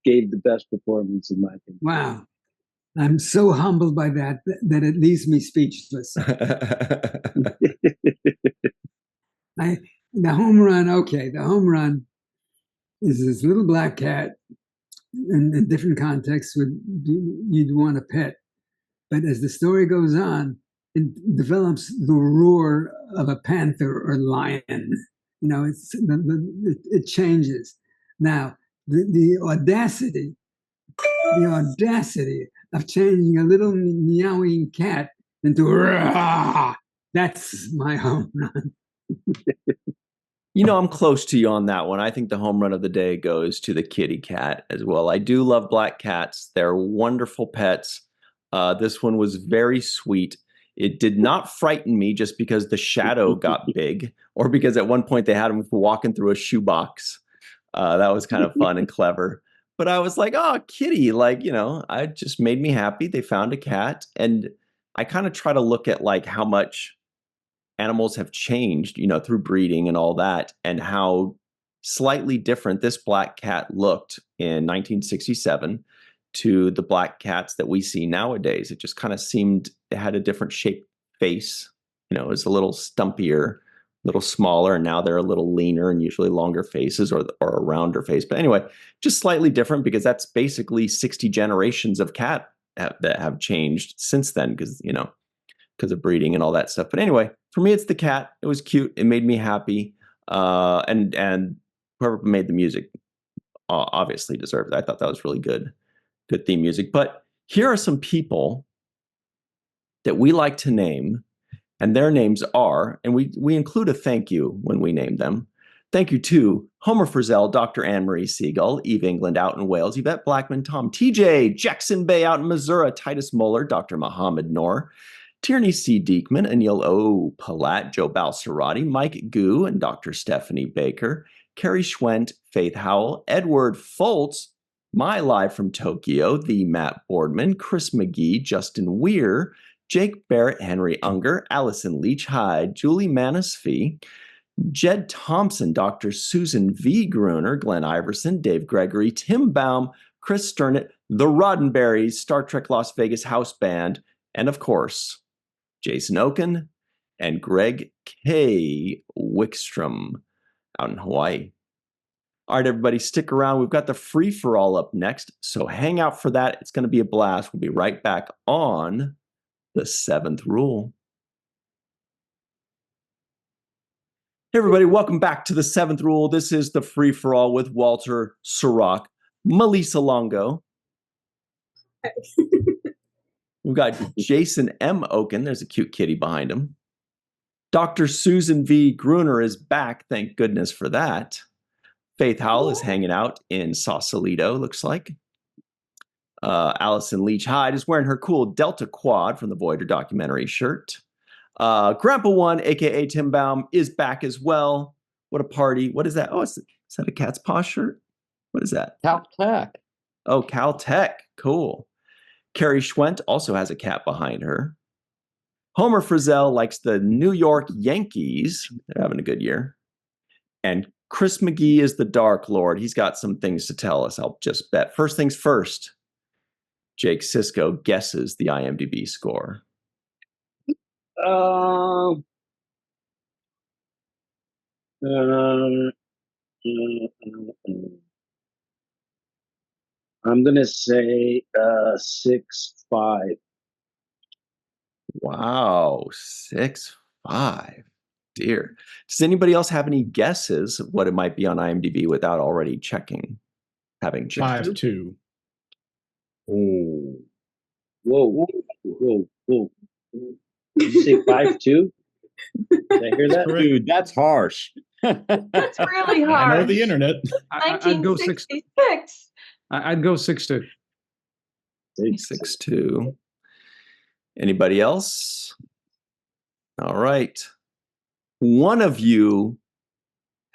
gave the best performance, in my opinion. Wow. I'm so humbled by that it leaves me speechless. The home run, okay, the home run is this little black cat in different contexts you'd want a pet. But as the story goes on, it develops the roar of a panther or lion. It changes. Now, the audacity of changing a little meowing cat into rah, that's my home run. I'm close to you on that one. I think the home run of the day goes to the kitty cat as well. I do love black cats. They're wonderful pets. This one was very sweet. It did not frighten me just because the shadow got big, or because at one point they had him walking through a shoebox. That was kind of fun and clever. But I was like, oh, kitty, it just made me happy. They found a cat. And I kind of try to look at how much animals have changed, through breeding and all that, and how slightly different this black cat looked in 1967 to the black cats that we see nowadays. It just kind of seemed it had a different shaped face. It was a little stumpier, a little smaller, and now they're a little leaner and usually longer faces, or a rounder face. But anyway, just slightly different, because that's basically 60 generations of cat that have changed since then, because of breeding and all that stuff. But anyway, for me, it's the cat. It was cute. It made me happy. And whoever made the music obviously deserved it. I thought that was really good theme music. But here are some people that we like to name, and their names are, and we include a thank you when we name them. Thank you to Homer Frizzell, Dr. Anne-Marie Siegel, Eve England out in Wales, Yvette Blackman, Tom TJ, Jackson Bay out in Missouri, Titus Moeller, Dr. Mohammed Noor, Tierney C. Diekman, Anil O. Palat, Joe Balsarati, Mike Gu, and Dr. Stephanie Baker, Carrie Schwent, Faith Howell, Edward Foltz, My Live from Tokyo, the Matt Boardman, Chris McGee, Justin Weir, Jake Barrett, Henry Unger, Allison Leach Hyde, Julie Manisfee, Jed Thompson, Dr. Susan V. Gruner, Glenn Iverson, Dave Gregory, Tim Baum, Chris Sternett, the Roddenberries, Star Trek Las Vegas House Band, and of course, Jason Oken, and Greg K. Wickstrom out in Hawaii. All right, everybody, stick around. We've got the free-for-all up next, so hang out for that. It's going to be a blast. We'll be right back on the seventh rule. Hey, everybody, welcome back to the seventh rule. This is the free-for-all with Walter Cirroc, Melissa Longo. We've got Jason M. Oken. There's a cute kitty behind him. Dr. Susan V. Gruner is back. Thank goodness for that. Faith Howell is hanging out in Sausalito, looks like. Allison Leach Hyde is wearing her cool Delta Quad from the Voyager documentary shirt. Grandpa One, a.k.a. Tim Baum, is back as well. What a party. What is that? Oh, is that a Catspaw shirt? What is that? Caltech. Oh, Caltech. Cool. Carrie Schwent also has a cat behind her. Homer Frizzell likes the New York Yankees. They're having a good year. And Chris McGee is the Dark Lord. He's got some things to tell us, I'll just bet. First things first, Jake Sisko guesses the IMDb score. I'm going to say 6.5. Wow, 6.5. Dear. Does anybody else have any guesses of what it might be on IMDb without already checking? Having checked. 5.2. Oh. Whoa. Did you say 5.2? Did I hear that? Dude, that's harsh. That's really hard. I know the internet. I'd go 1966. I'd go 6.2. 6.2. Anybody else? All right. One of you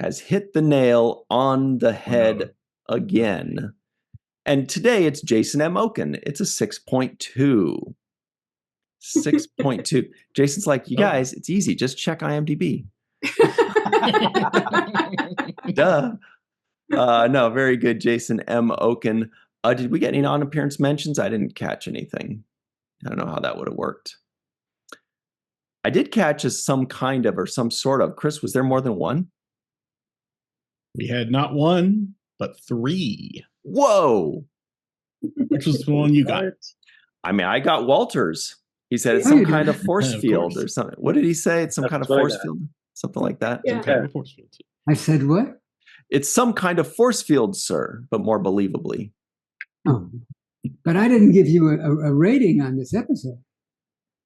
has hit the nail on the head again. And today it's Jason M. Oken. It's a 6.2. 6.2. Jason's like, you guys, it's easy. Just check IMDb. Duh. No, very good, Jason M. Oken. Did we get any non-appearance mentions? I didn't catch anything. I don't know how that would have worked. I did catch some kind of or some sort of. Chris, was there more than one? We had not one, but 3. Whoa. Which was the one you got? I mean, I got Walter's. He said it's some kind of force field or something. What did he say? It's some kind of force field? Something like that? Yeah. Some kind of force field. I said what? It's some kind of force field, sir, but more believably. Oh, but I didn't give you a rating on this episode.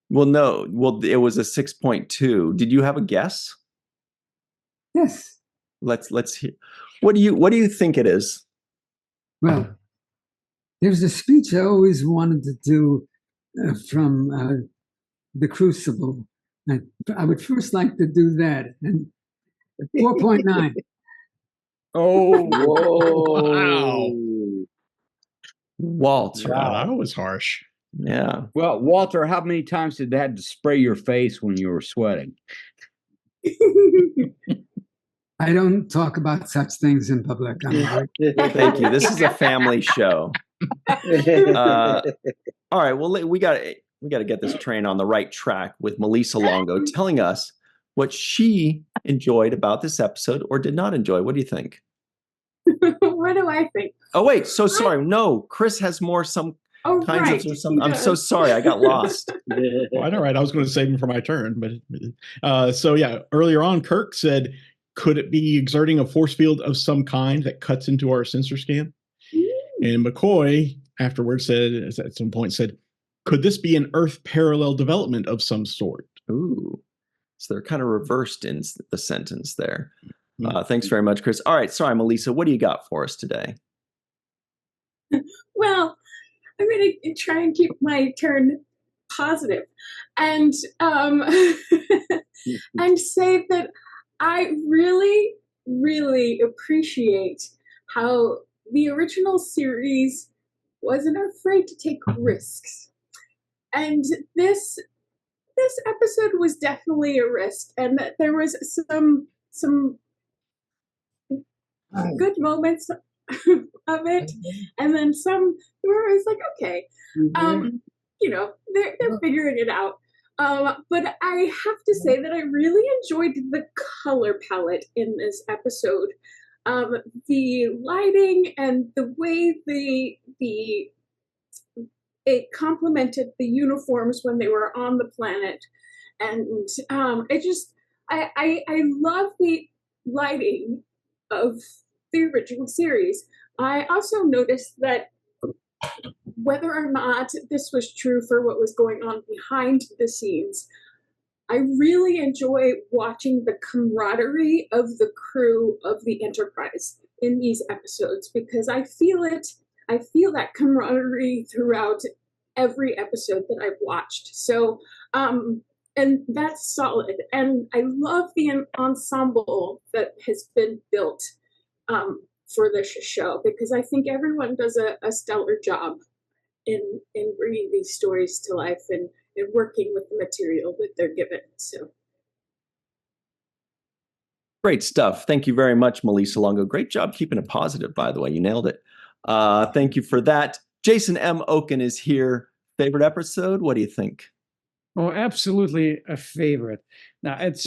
Well, no. Well, it was a 6.2. Did you have a guess? Yes. Let's hear. What do you think it is? Well, there's a speech I always wanted to do from The Crucible. I would first like to do that. And 4.9. Oh, Whoa. wow. Walter. Wow, that was harsh. Yeah. Well, Walter, how many times did they have to spray your face when you were sweating? I don't talk about such things in public. Thank you. This is a family show. All right. Well, we got to get this train on the right track with Melissa Longo telling us what she enjoyed about this episode or did not enjoy. What do you think? What do I think? Oh, wait. So sorry. No, Chris has more kinds of something. I'm so sorry. I got lost. Well, I know, right? I was going to save him for my turn, but so yeah. Earlier on, Kirk said, "Could it be exerting a force field of some kind that cuts into our sensor scan?" And McCoy afterwards said, at some point, said, "Could this be an Earth parallel development of some sort?" Ooh. So they're kind of reversed in the sentence there. Thanks very much, Chris. All right. Sorry, Melissa. What do you got for us today? Well, I'm going to try and keep my turn positive and and say that I really, really appreciate how the original series wasn't afraid to take risks. And this episode was definitely a risk, and that there was some good moments of it, and then some where I was like, okay, they're figuring it out. But I have to say that I really enjoyed the color palette in this episode. The lighting and the way it complemented the uniforms when they were on the planet, and I love the lighting of the original series. I also noticed that whether or not this was true for what was going on behind the scenes, I really enjoy watching the camaraderie of the crew of the Enterprise in these episodes, because I feel it. I feel that camaraderie throughout every episode that I've watched. So, and that's solid. And I love the ensemble that has been built for this show, because I think everyone does a stellar job in bringing these stories to life and working with the material that they're given. So Great stuff. Thank you very much, Melissa Longo. Great job keeping it positive, by the way. You nailed it. Thank you for that. Jason M. Oken is here. Favorite episode? What do you think? Oh, absolutely a favorite. Now, it's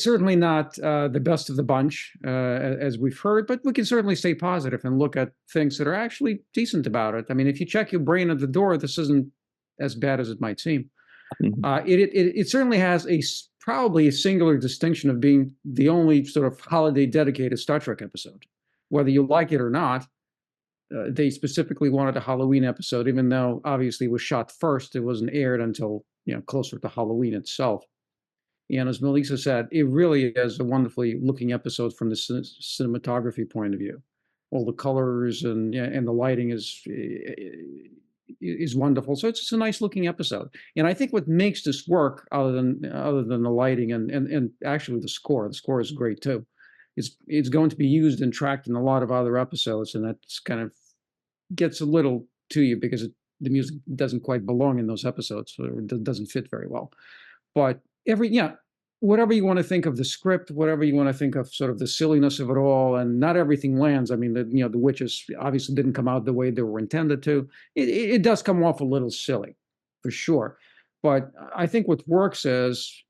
certainly not the best of the bunch, as we've heard, but we can certainly stay positive and look at things that are actually decent about it. I mean, if you check your brain at the door, this isn't as bad as it might seem. Mm-hmm. It certainly has probably a singular distinction of being the only sort of holiday-dedicated Star Trek episode. Whether you like it or not, they specifically wanted a Halloween episode, even though obviously it was shot first. It wasn't aired until closer to Halloween itself. And as Melissa said, it really is a wonderfully looking episode from the cinematography point of view. All the colors and the lighting is wonderful. So it's a nice looking episode. And I think what makes this work, other than the lighting and actually the score is great too. It's going to be used and tracked in a lot of other episodes, and that's kind of gets a little to you because the music doesn't quite belong in those episodes, or it doesn't fit very well. But whatever you want to think of the script, whatever you want to think of sort of the silliness of it all, and not everything lands. I mean, the witches obviously didn't come out the way they were intended to. It does come off a little silly, for sure. But I think what works is,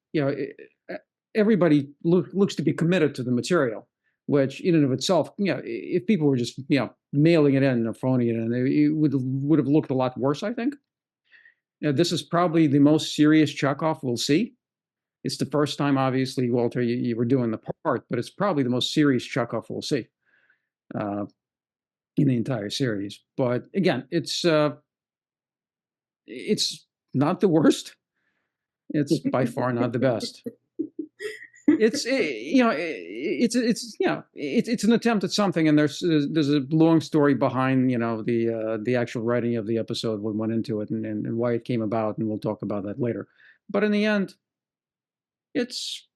everybody looks to be committed to the material, which in and of itself, if people were just, mailing it in or phoning it in, it would have looked a lot worse, I think. This is probably the most serious Chekhov we'll see. It's the first time, obviously, Walter, you were doing the part, but it's probably the most serious Chekhov we'll see in the entire series. But again, it's not the worst. It's by far not the best. It's an attempt at something, and there's a long story behind the actual writing of the episode, what went into it, and why it came about, and we'll talk about that later. But in the end, it's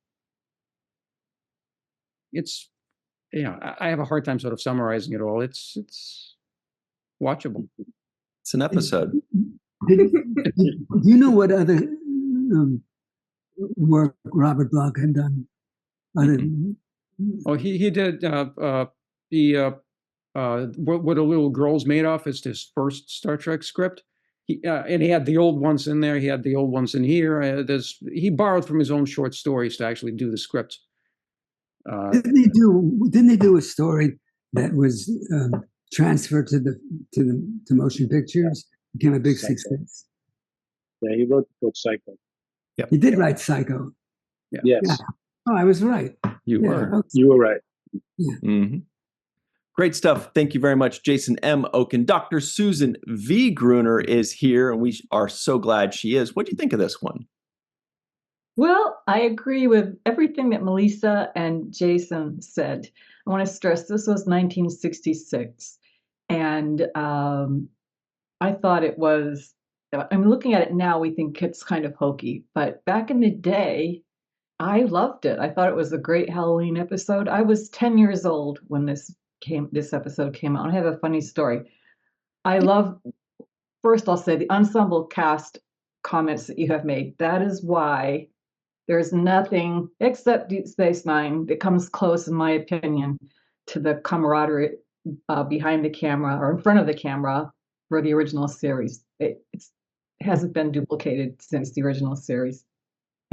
I have a hard time sort of summarizing it all. It's watchable. It's an episode. Do you know what other work Robert Bloch had done? He did what a little girl's made of. It's his first Star Trek script. And he had the old ones in there. He had the old ones in here. He borrowed from his own short stories to actually do the script. Didn't they do a story that was transferred to motion pictures? Became a big success. Yeah, he wrote the book Psycho. Yep. He did write Psycho. Yeah. Yes. Yeah. Oh, I was right. You were. Okay. You were right. Yeah. Mm-hmm. Great stuff. Thank you very much, Jason M. Oken. Dr. Susan V. Gruner is here, and we are so glad she is. What do you think of this one? Well, I agree with everything that Melissa and Jason said. I want to stress this was 1966, and I thought it was, I mean, looking at it now, we think it's kind of hokey, but back in the day, I loved it. I thought it was a great Halloween episode. I was 10 years old when this episode came out. I have a funny story. First I'll say the ensemble cast comments that you have made. That is why there's nothing except Deep Space Nine that comes close, in my opinion, to the camaraderie behind the camera or in front of the camera for the original series. hasn't been duplicated since the original series,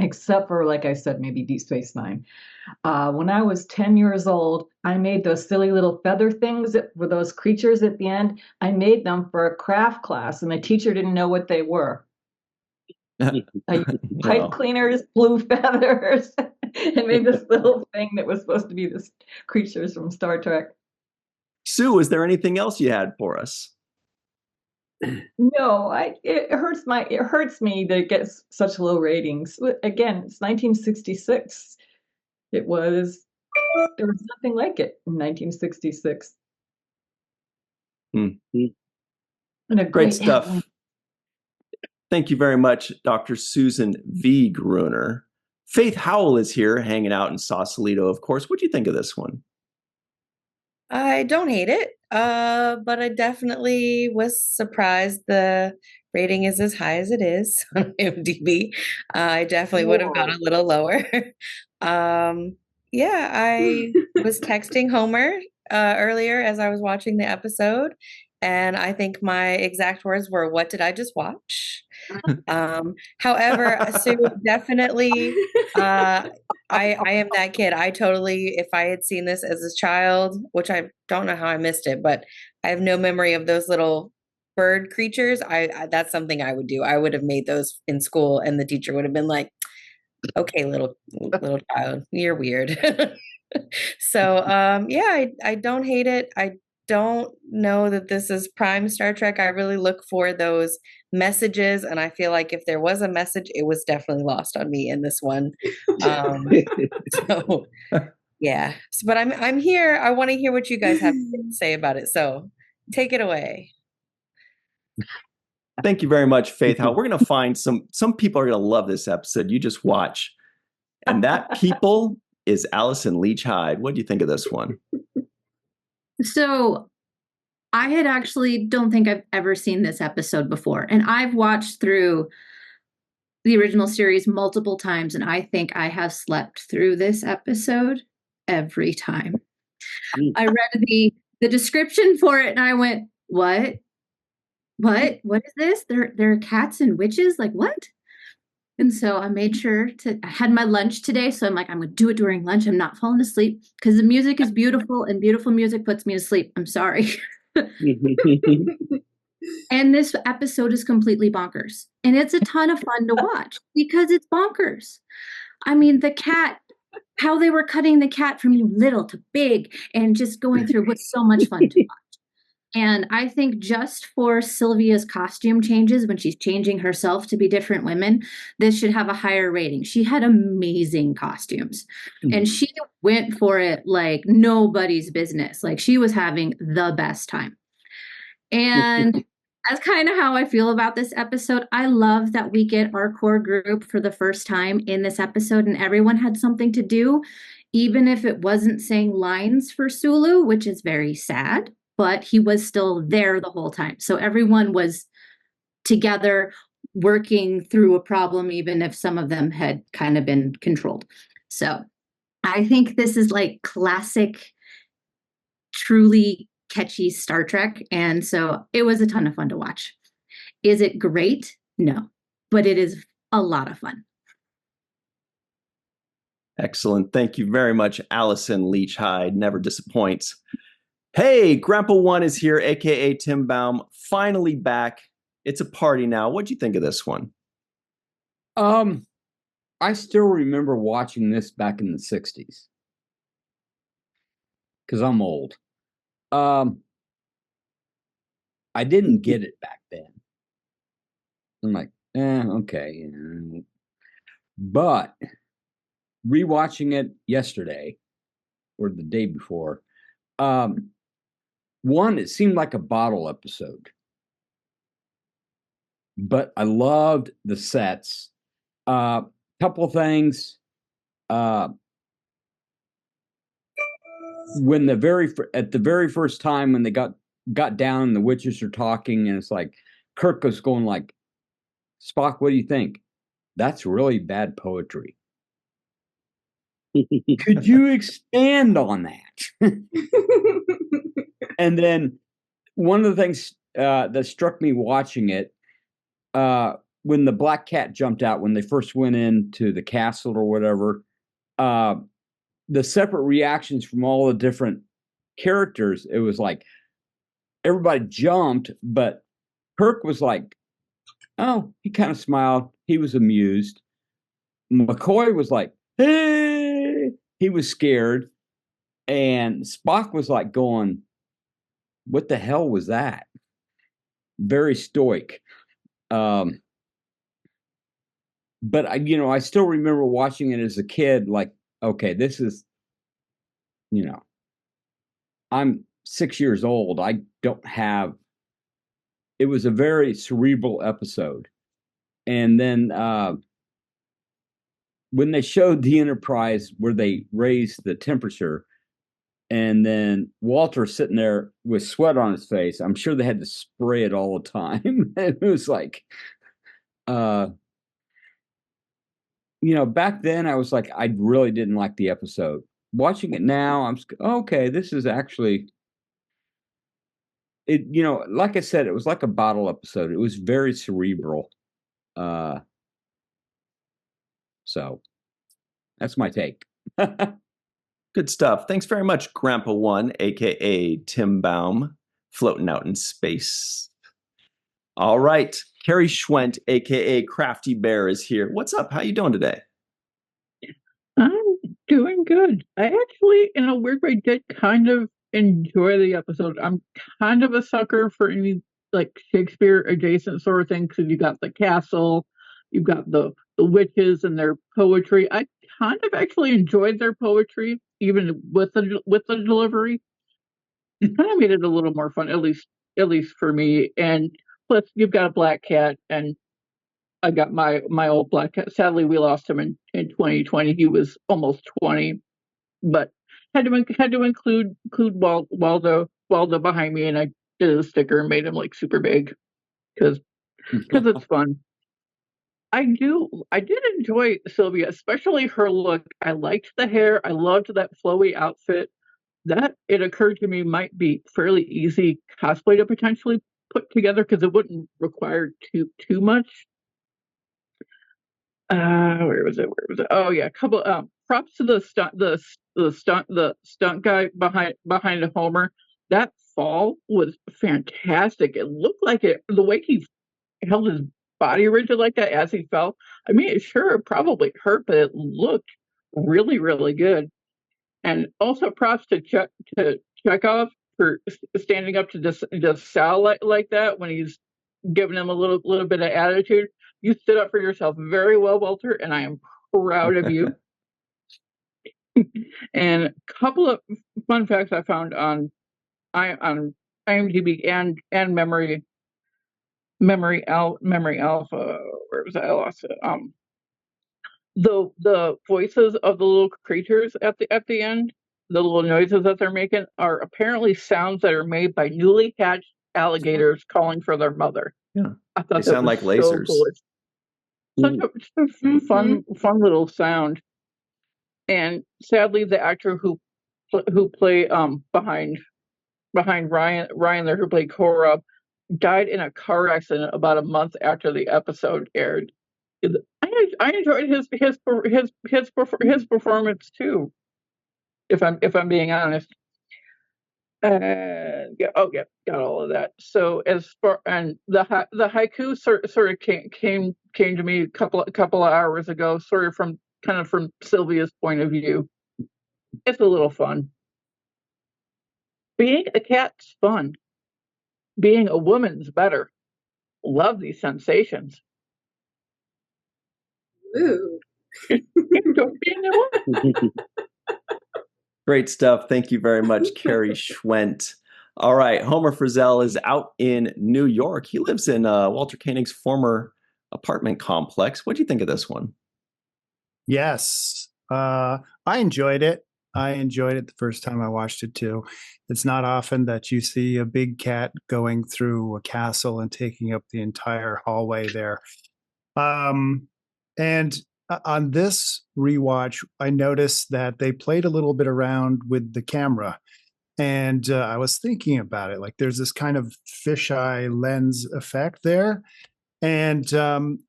except for, like I said, maybe Deep Space Nine. When I was 10 years old, I made those silly little feather things that were those creatures at the end. I made them for a craft class, and the teacher didn't know what they were. Pipe Well, cleaners, blue feathers, and made this little thing that was supposed to be this creatures from Star Trek. Sue, is there anything else you had for us? No, it hurts me that it gets such low ratings. Again, it's 1966. There was nothing like it in 1966. Hmm. And a Great stuff. ending. Thank you very much, Dr. Susan V. Gruner. Faith Howell is here hanging out in Sausalito, of course. What do you think of this one? I don't hate it, but I definitely was surprised the rating is as high as it is on IMDb. I definitely would have gone a little lower. Yeah, I was texting Homer earlier as I was watching the episode, and I think my exact words were, "What did I just watch?" However, Sue, definitely, I am that kid. I totally, if I had seen this as a child, which I don't know how I missed it, but I have no memory of those little bird creatures. I that's something I would do. I would have made those in school, and the teacher would have been like, "Okay, little child, you're weird." So, yeah, I don't hate it. I don't know that this is prime Star Trek. I really look for those messages, and I feel like if there was a message, it was definitely lost on me in this one. So yeah. But I'm here. I want to hear what you guys have to say about it. So take it away. Thank you very much, Faith Howell. We're going to find some people are going to love this episode. You just watch. And that people is Allison Leach Hyde. What do you think of this one? So I had actually don't think I've ever seen this episode before. And I've watched through the original series multiple times, and I think I have slept through this episode every time. I read the description for it and I went, what is this? There are cats and witches? Like what? And so I made sure I had my lunch today. So I'm like, I'm going to do it during lunch. I'm not falling asleep because the music is beautiful and beautiful music puts me to sleep. I'm sorry. And this episode is completely bonkers. And it's a ton of fun to watch because it's bonkers. I mean, the cat, how they were cutting the cat from little to big and just going through was so much fun to watch. And I think just for Sylvia's costume changes when she's changing herself to be different women, this should have a higher rating. She had amazing costumes and she went for it like nobody's business. Like she was having the best time. And that's kind of how I feel about this episode. I love that we get our core group for the first time in this episode and everyone had something to do, even if it wasn't saying lines for Sulu, which is very sad. But he was still there the whole time. So everyone was together working through a problem, even if some of them had kind of been controlled. So I think this is like classic, truly catchy Star Trek. And so it was a ton of fun to watch. Is it great? No, but it is a lot of fun. Excellent. Thank you very much, Allison Leach Hyde. Never disappoints. Hey, Grandpa One is here, aka Tim Baum, finally back. It's a party now. What'd you think of this one? I still remember watching this back in the 60s. Because I'm old. I didn't get it back then. I'm like, okay. But rewatching it yesterday or the day before, one, it seemed like a bottle episode, but I loved the sets. Couple things. When at the very first time when they got down and the witches are talking and it's like Kirk was going like, Spock, what do you think? That's really bad poetry. Could you expand on that? And then one of the things that struck me watching it when the black cat jumped out, when they first went into the castle or whatever, the separate reactions from all the different characters, it was like everybody jumped, but Kirk was like, oh, he kind of smiled. He was amused. McCoy was like, hey, he was scared. And Spock was like going, what the hell was that? Very stoic. But I still remember watching it as a kid, like, okay, this is, I'm 6 years old. I don't have, it was a very cerebral episode. And then when they showed the Enterprise where they raised the temperature, and then Walter sitting there with sweat on his face, I'm sure they had to spray it all the time. It was like, back then I was like, I really didn't like the episode. Watching it now, I'm okay. This is actually it. Like I said, it was like a bottle episode. It was very cerebral. So that's my take. Good stuff. Thanks very much, Grandpa One, aka Tim Baum, floating out in space. All right, Carrie Schwent, aka Crafty Bear, is here. What's up? How you doing today? I'm doing good. I actually, in a weird way, did kind of enjoy the episode. I'm kind of a sucker for any like Shakespeare adjacent sort of thing, because you got the castle, you've got the witches and their poetry. I kind of actually enjoyed their poetry, even with the delivery. It kind of made it a little more fun, at least for me. And plus, you've got a black cat, and I got my old black cat. Sadly, we lost him in 2020. He was almost 20, but had to include Waldo behind me, and I did a sticker and made him like super big because it's fun. I did enjoy Sylvia, especially her look. I liked the hair. I loved that flowy outfit. That, it occurred to me, might be fairly easy cosplay to potentially put together because it wouldn't require too much. Where was it? Oh yeah, a couple props to the stunt guy behind Homer. That fall was fantastic. It looked like the way he held his body rigid like that as he fell. I mean, it sure probably hurt, but it looked really, really good. And also props to Chekhov for standing up to just Sal like that when he's giving him a little bit of attitude. You stood up for yourself very well, Walter, and I am proud of you. And a couple of fun facts I found on IMDb and Memory Alpha. Where was that? I lost it. The voices of the little creatures at the end, the little noises that they're making, are apparently sounds that are made by newly hatched alligators calling for their mother. Yeah, I thought they sound like lasers. So cool. Such a fun little sound. And sadly, the actor who played behind Ryan there, who played Korab, died in a car accident about a month after the episode aired. I enjoyed his performance too, if I'm being honest. Got all of that. So as far, and the haiku sort of came to me a couple of hours ago, sort of from Sylvia's point of view. It's a little fun. Being a cat's fun. Being a woman's better. Love these sensations. Ooh. Great stuff. Thank you very much, Carrie Schwent. All right, Homer Frizzell is out in New York. He lives in Walter Koenig's former apartment complex. What do you think of this one? Yes, I enjoyed it. I enjoyed it the first time I watched it too. It's not often that you see a big cat going through a castle and taking up the entire hallway there. And on this rewatch, I noticed that they played a little bit around with the camera. And I was thinking about it, like there's this kind of fisheye lens effect there. And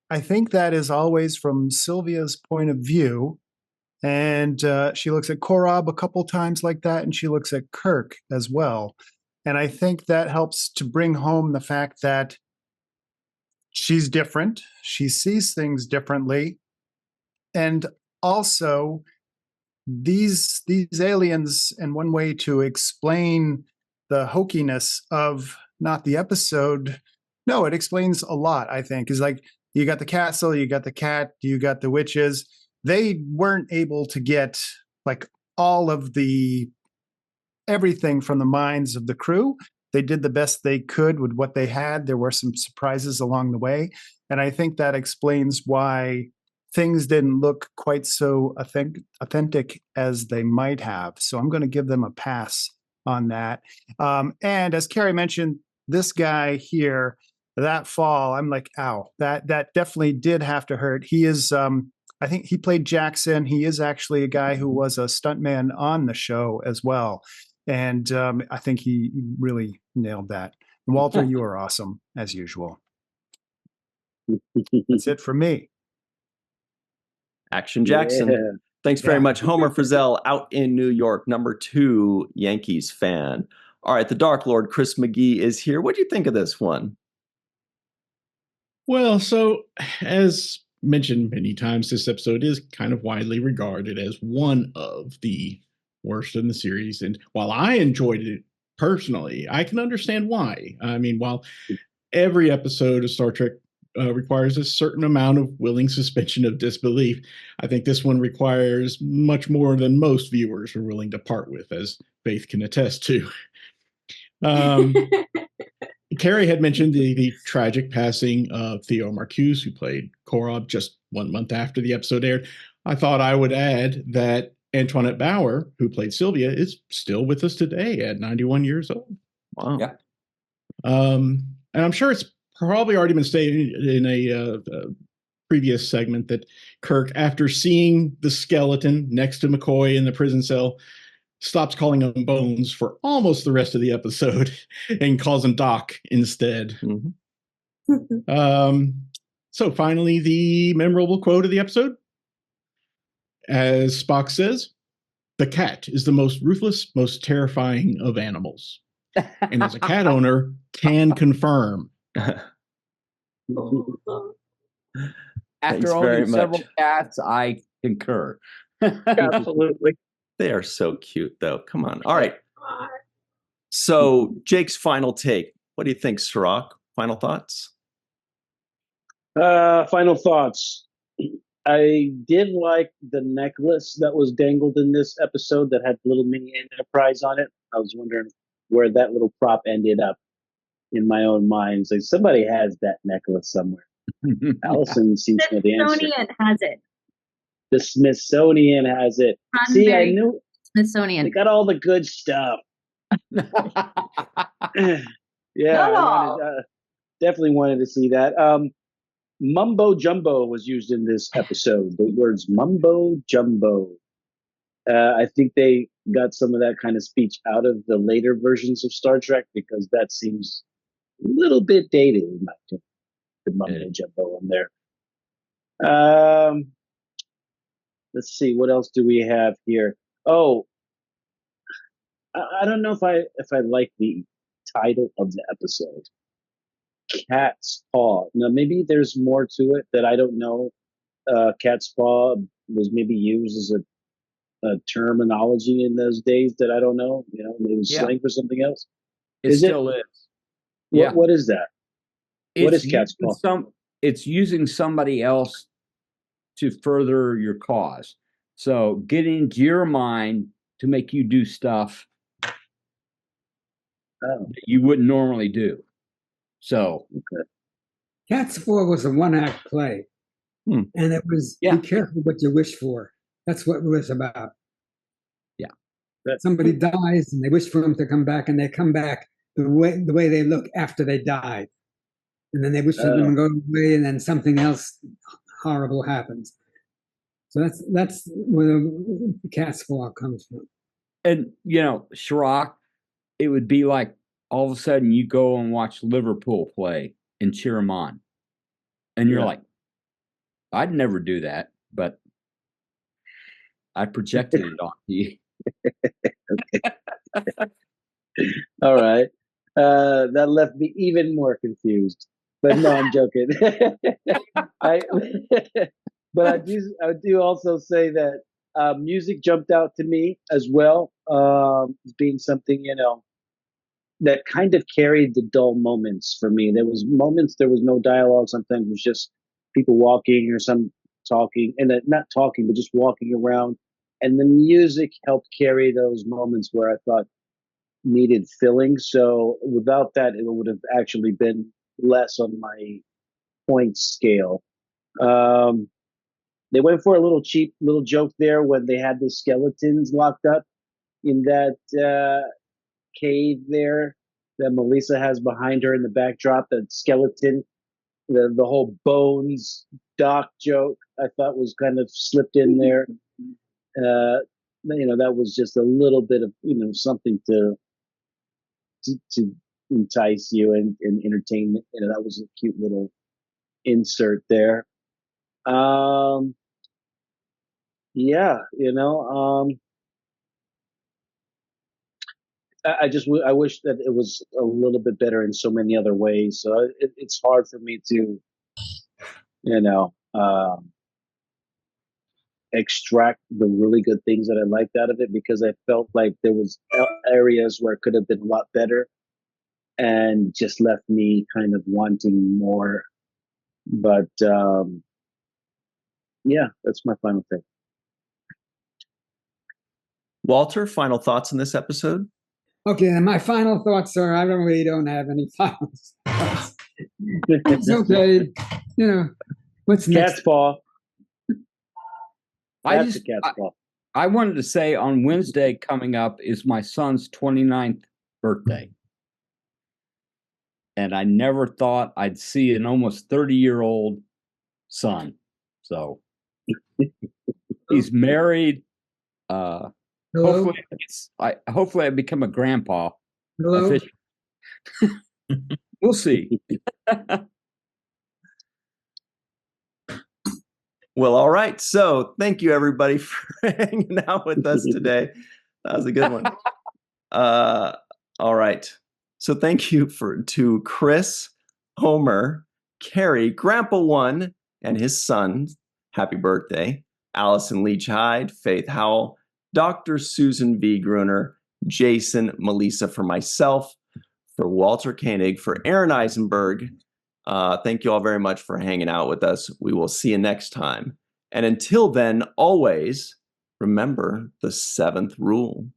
I think that is always from Sylvia's point of view. And she looks at Korob a couple times like that, and she looks at Kirk as well. And I think that helps to bring home the fact that she's different. She sees things differently. And also, these aliens, and one way to explain the hokiness of not the episode, no, it explains a lot, I think. Is like, you got the castle, you got the cat, you got the witches. They weren't able to get like all of the everything from the minds of the crew. They did the best they could with what they had. There were some surprises along the way. And I think that explains why things didn't look quite so authentic as they might have. So I'm going to give them a pass on that. And as Carrie mentioned, this guy here, that fall, I'm like, ow, that definitely did have to hurt. He is, I think he played Jackson. He is actually a guy who was a stuntman on the show as well. And I think he really nailed that. And Walter, you are awesome as usual. That's it for me. Action Jackson. Yeah. Thanks very much. Homer Frizzell out in New York, #2 Yankees fan. All right, the Dark Lord, Chris McGee, is here. What do you think of this one? Well, so as mentioned many times, this episode is kind of widely regarded as one of the worst in the series. And while I enjoyed it personally, I can understand why. I mean, while every episode of Star Trek requires a certain amount of willing suspension of disbelief, I think this one requires much more than most viewers are willing to part with, as Faith can attest to. Carrie had mentioned the tragic passing of Theo Marcuse, who played Korob just 1 month after the episode aired. I thought I would add that Antoinette Bauer, who played Sylvia, is still with us today at 91 years old. Wow. Yeah. And I'm sure it's probably already been stated in a previous segment that Kirk, after seeing the skeleton next to McCoy in the prison cell, stops calling him Bones for almost the rest of the episode and calls him Doc instead. Mm-hmm. So finally, the memorable quote of the episode. As Spock says, "The cat is the most ruthless, most terrifying of animals." And as a cat owner, can confirm. After owning several cats, I concur. Absolutely. They are so cute, though. Come on. All right. So, Jake's final take. What do you think, Sirach? Final thoughts? Final thoughts. I did like the necklace that was dangled in this episode that had little mini Enterprise on it. I was wondering where that little prop ended up in my own mind. So somebody has that necklace somewhere. Allison seems to know the answer. Smithsonian has it. The Smithsonian has it. See, I knew Smithsonian. they got all the good stuff. Definitely wanted to see that. Mumbo jumbo was used in this episode. The words mumbo jumbo. I think they got some of that kind of speech out of the later versions of Star Trek because that seems a little bit dated in my opinion. The mumbo jumbo in there. Let's see, what else do we have here? Oh, I don't know if I like the title of the episode. Catspaw. Now maybe there's more to it that I don't know. Catspaw was maybe used as a terminology in those days that I don't know. You know, maybe slang for something else. It still is. What is that? What is Catspaw? It's using somebody else to further your cause. So get into your mind to make you do stuff that you wouldn't normally do. So Catspaw was a one-act play. And it was be careful what you wish for. That's what it was about. Yeah. Somebody dies and they wish for them to come back, and they come back the way they look after they died. And then they wish for them to go away, and then something else horrible happens. So that's where the Catspaw comes from. And, you know, Chirac, it would be like all of a sudden you go and watch Liverpool play and cheer them on. And you're Yeah. like, I'd never do that, but I projected it on you. All right. That left me even more confused. But no, I'm joking. I, but I do also say that music jumped out to me as well, as being something that kind of carried the dull moments for me. There was moments there was no dialogue. Sometimes it was just people walking or some talking, and not talking, but just walking around. And the music helped carry those moments where I thought needed filling. So without that, it would have actually been less on my point scale. Um, they went for a little cheap little joke there when they had the skeletons locked up in that cave there that Melissa has behind her in the backdrop. That skeleton, the whole bones doc joke, I thought was kind of slipped in there. That was just a little bit of something to entice you and entertain. That was a cute little insert there. Yeah, I wish that it was a little bit better in so many other ways. So it's hard for me to, you know, extract the really good things that I liked out of it, because I felt like there was areas where it could have been a lot better and just left me kind of wanting more. But yeah, that's my final thing. Walter, final thoughts on this episode? Okay, and my final thoughts are I really don't have any final thoughts. It's okay. What's next? Catspaw. I That's a Catspaw. I wanted to say on Wednesday coming up is my son's 29th birthday. And I never thought I'd see an almost 30-year-old son. So he's married. Hello? Hopefully I become a grandpa. Hello? We'll see. Well, all right. So thank you, everybody, for hanging out with us today. That was a good one. All right. So thank you to Chris, Homer, Carrie, Grandpa One, and his son. Happy birthday. Allison Leach Hyde, Faith Howell, Dr. Susan V. Gruner, Jason, Melissa, for myself, for Walter Koenig, for Aaron Eisenberg. Thank you all very much for hanging out with us. We will see you next time. And until then, always remember the 7th rule.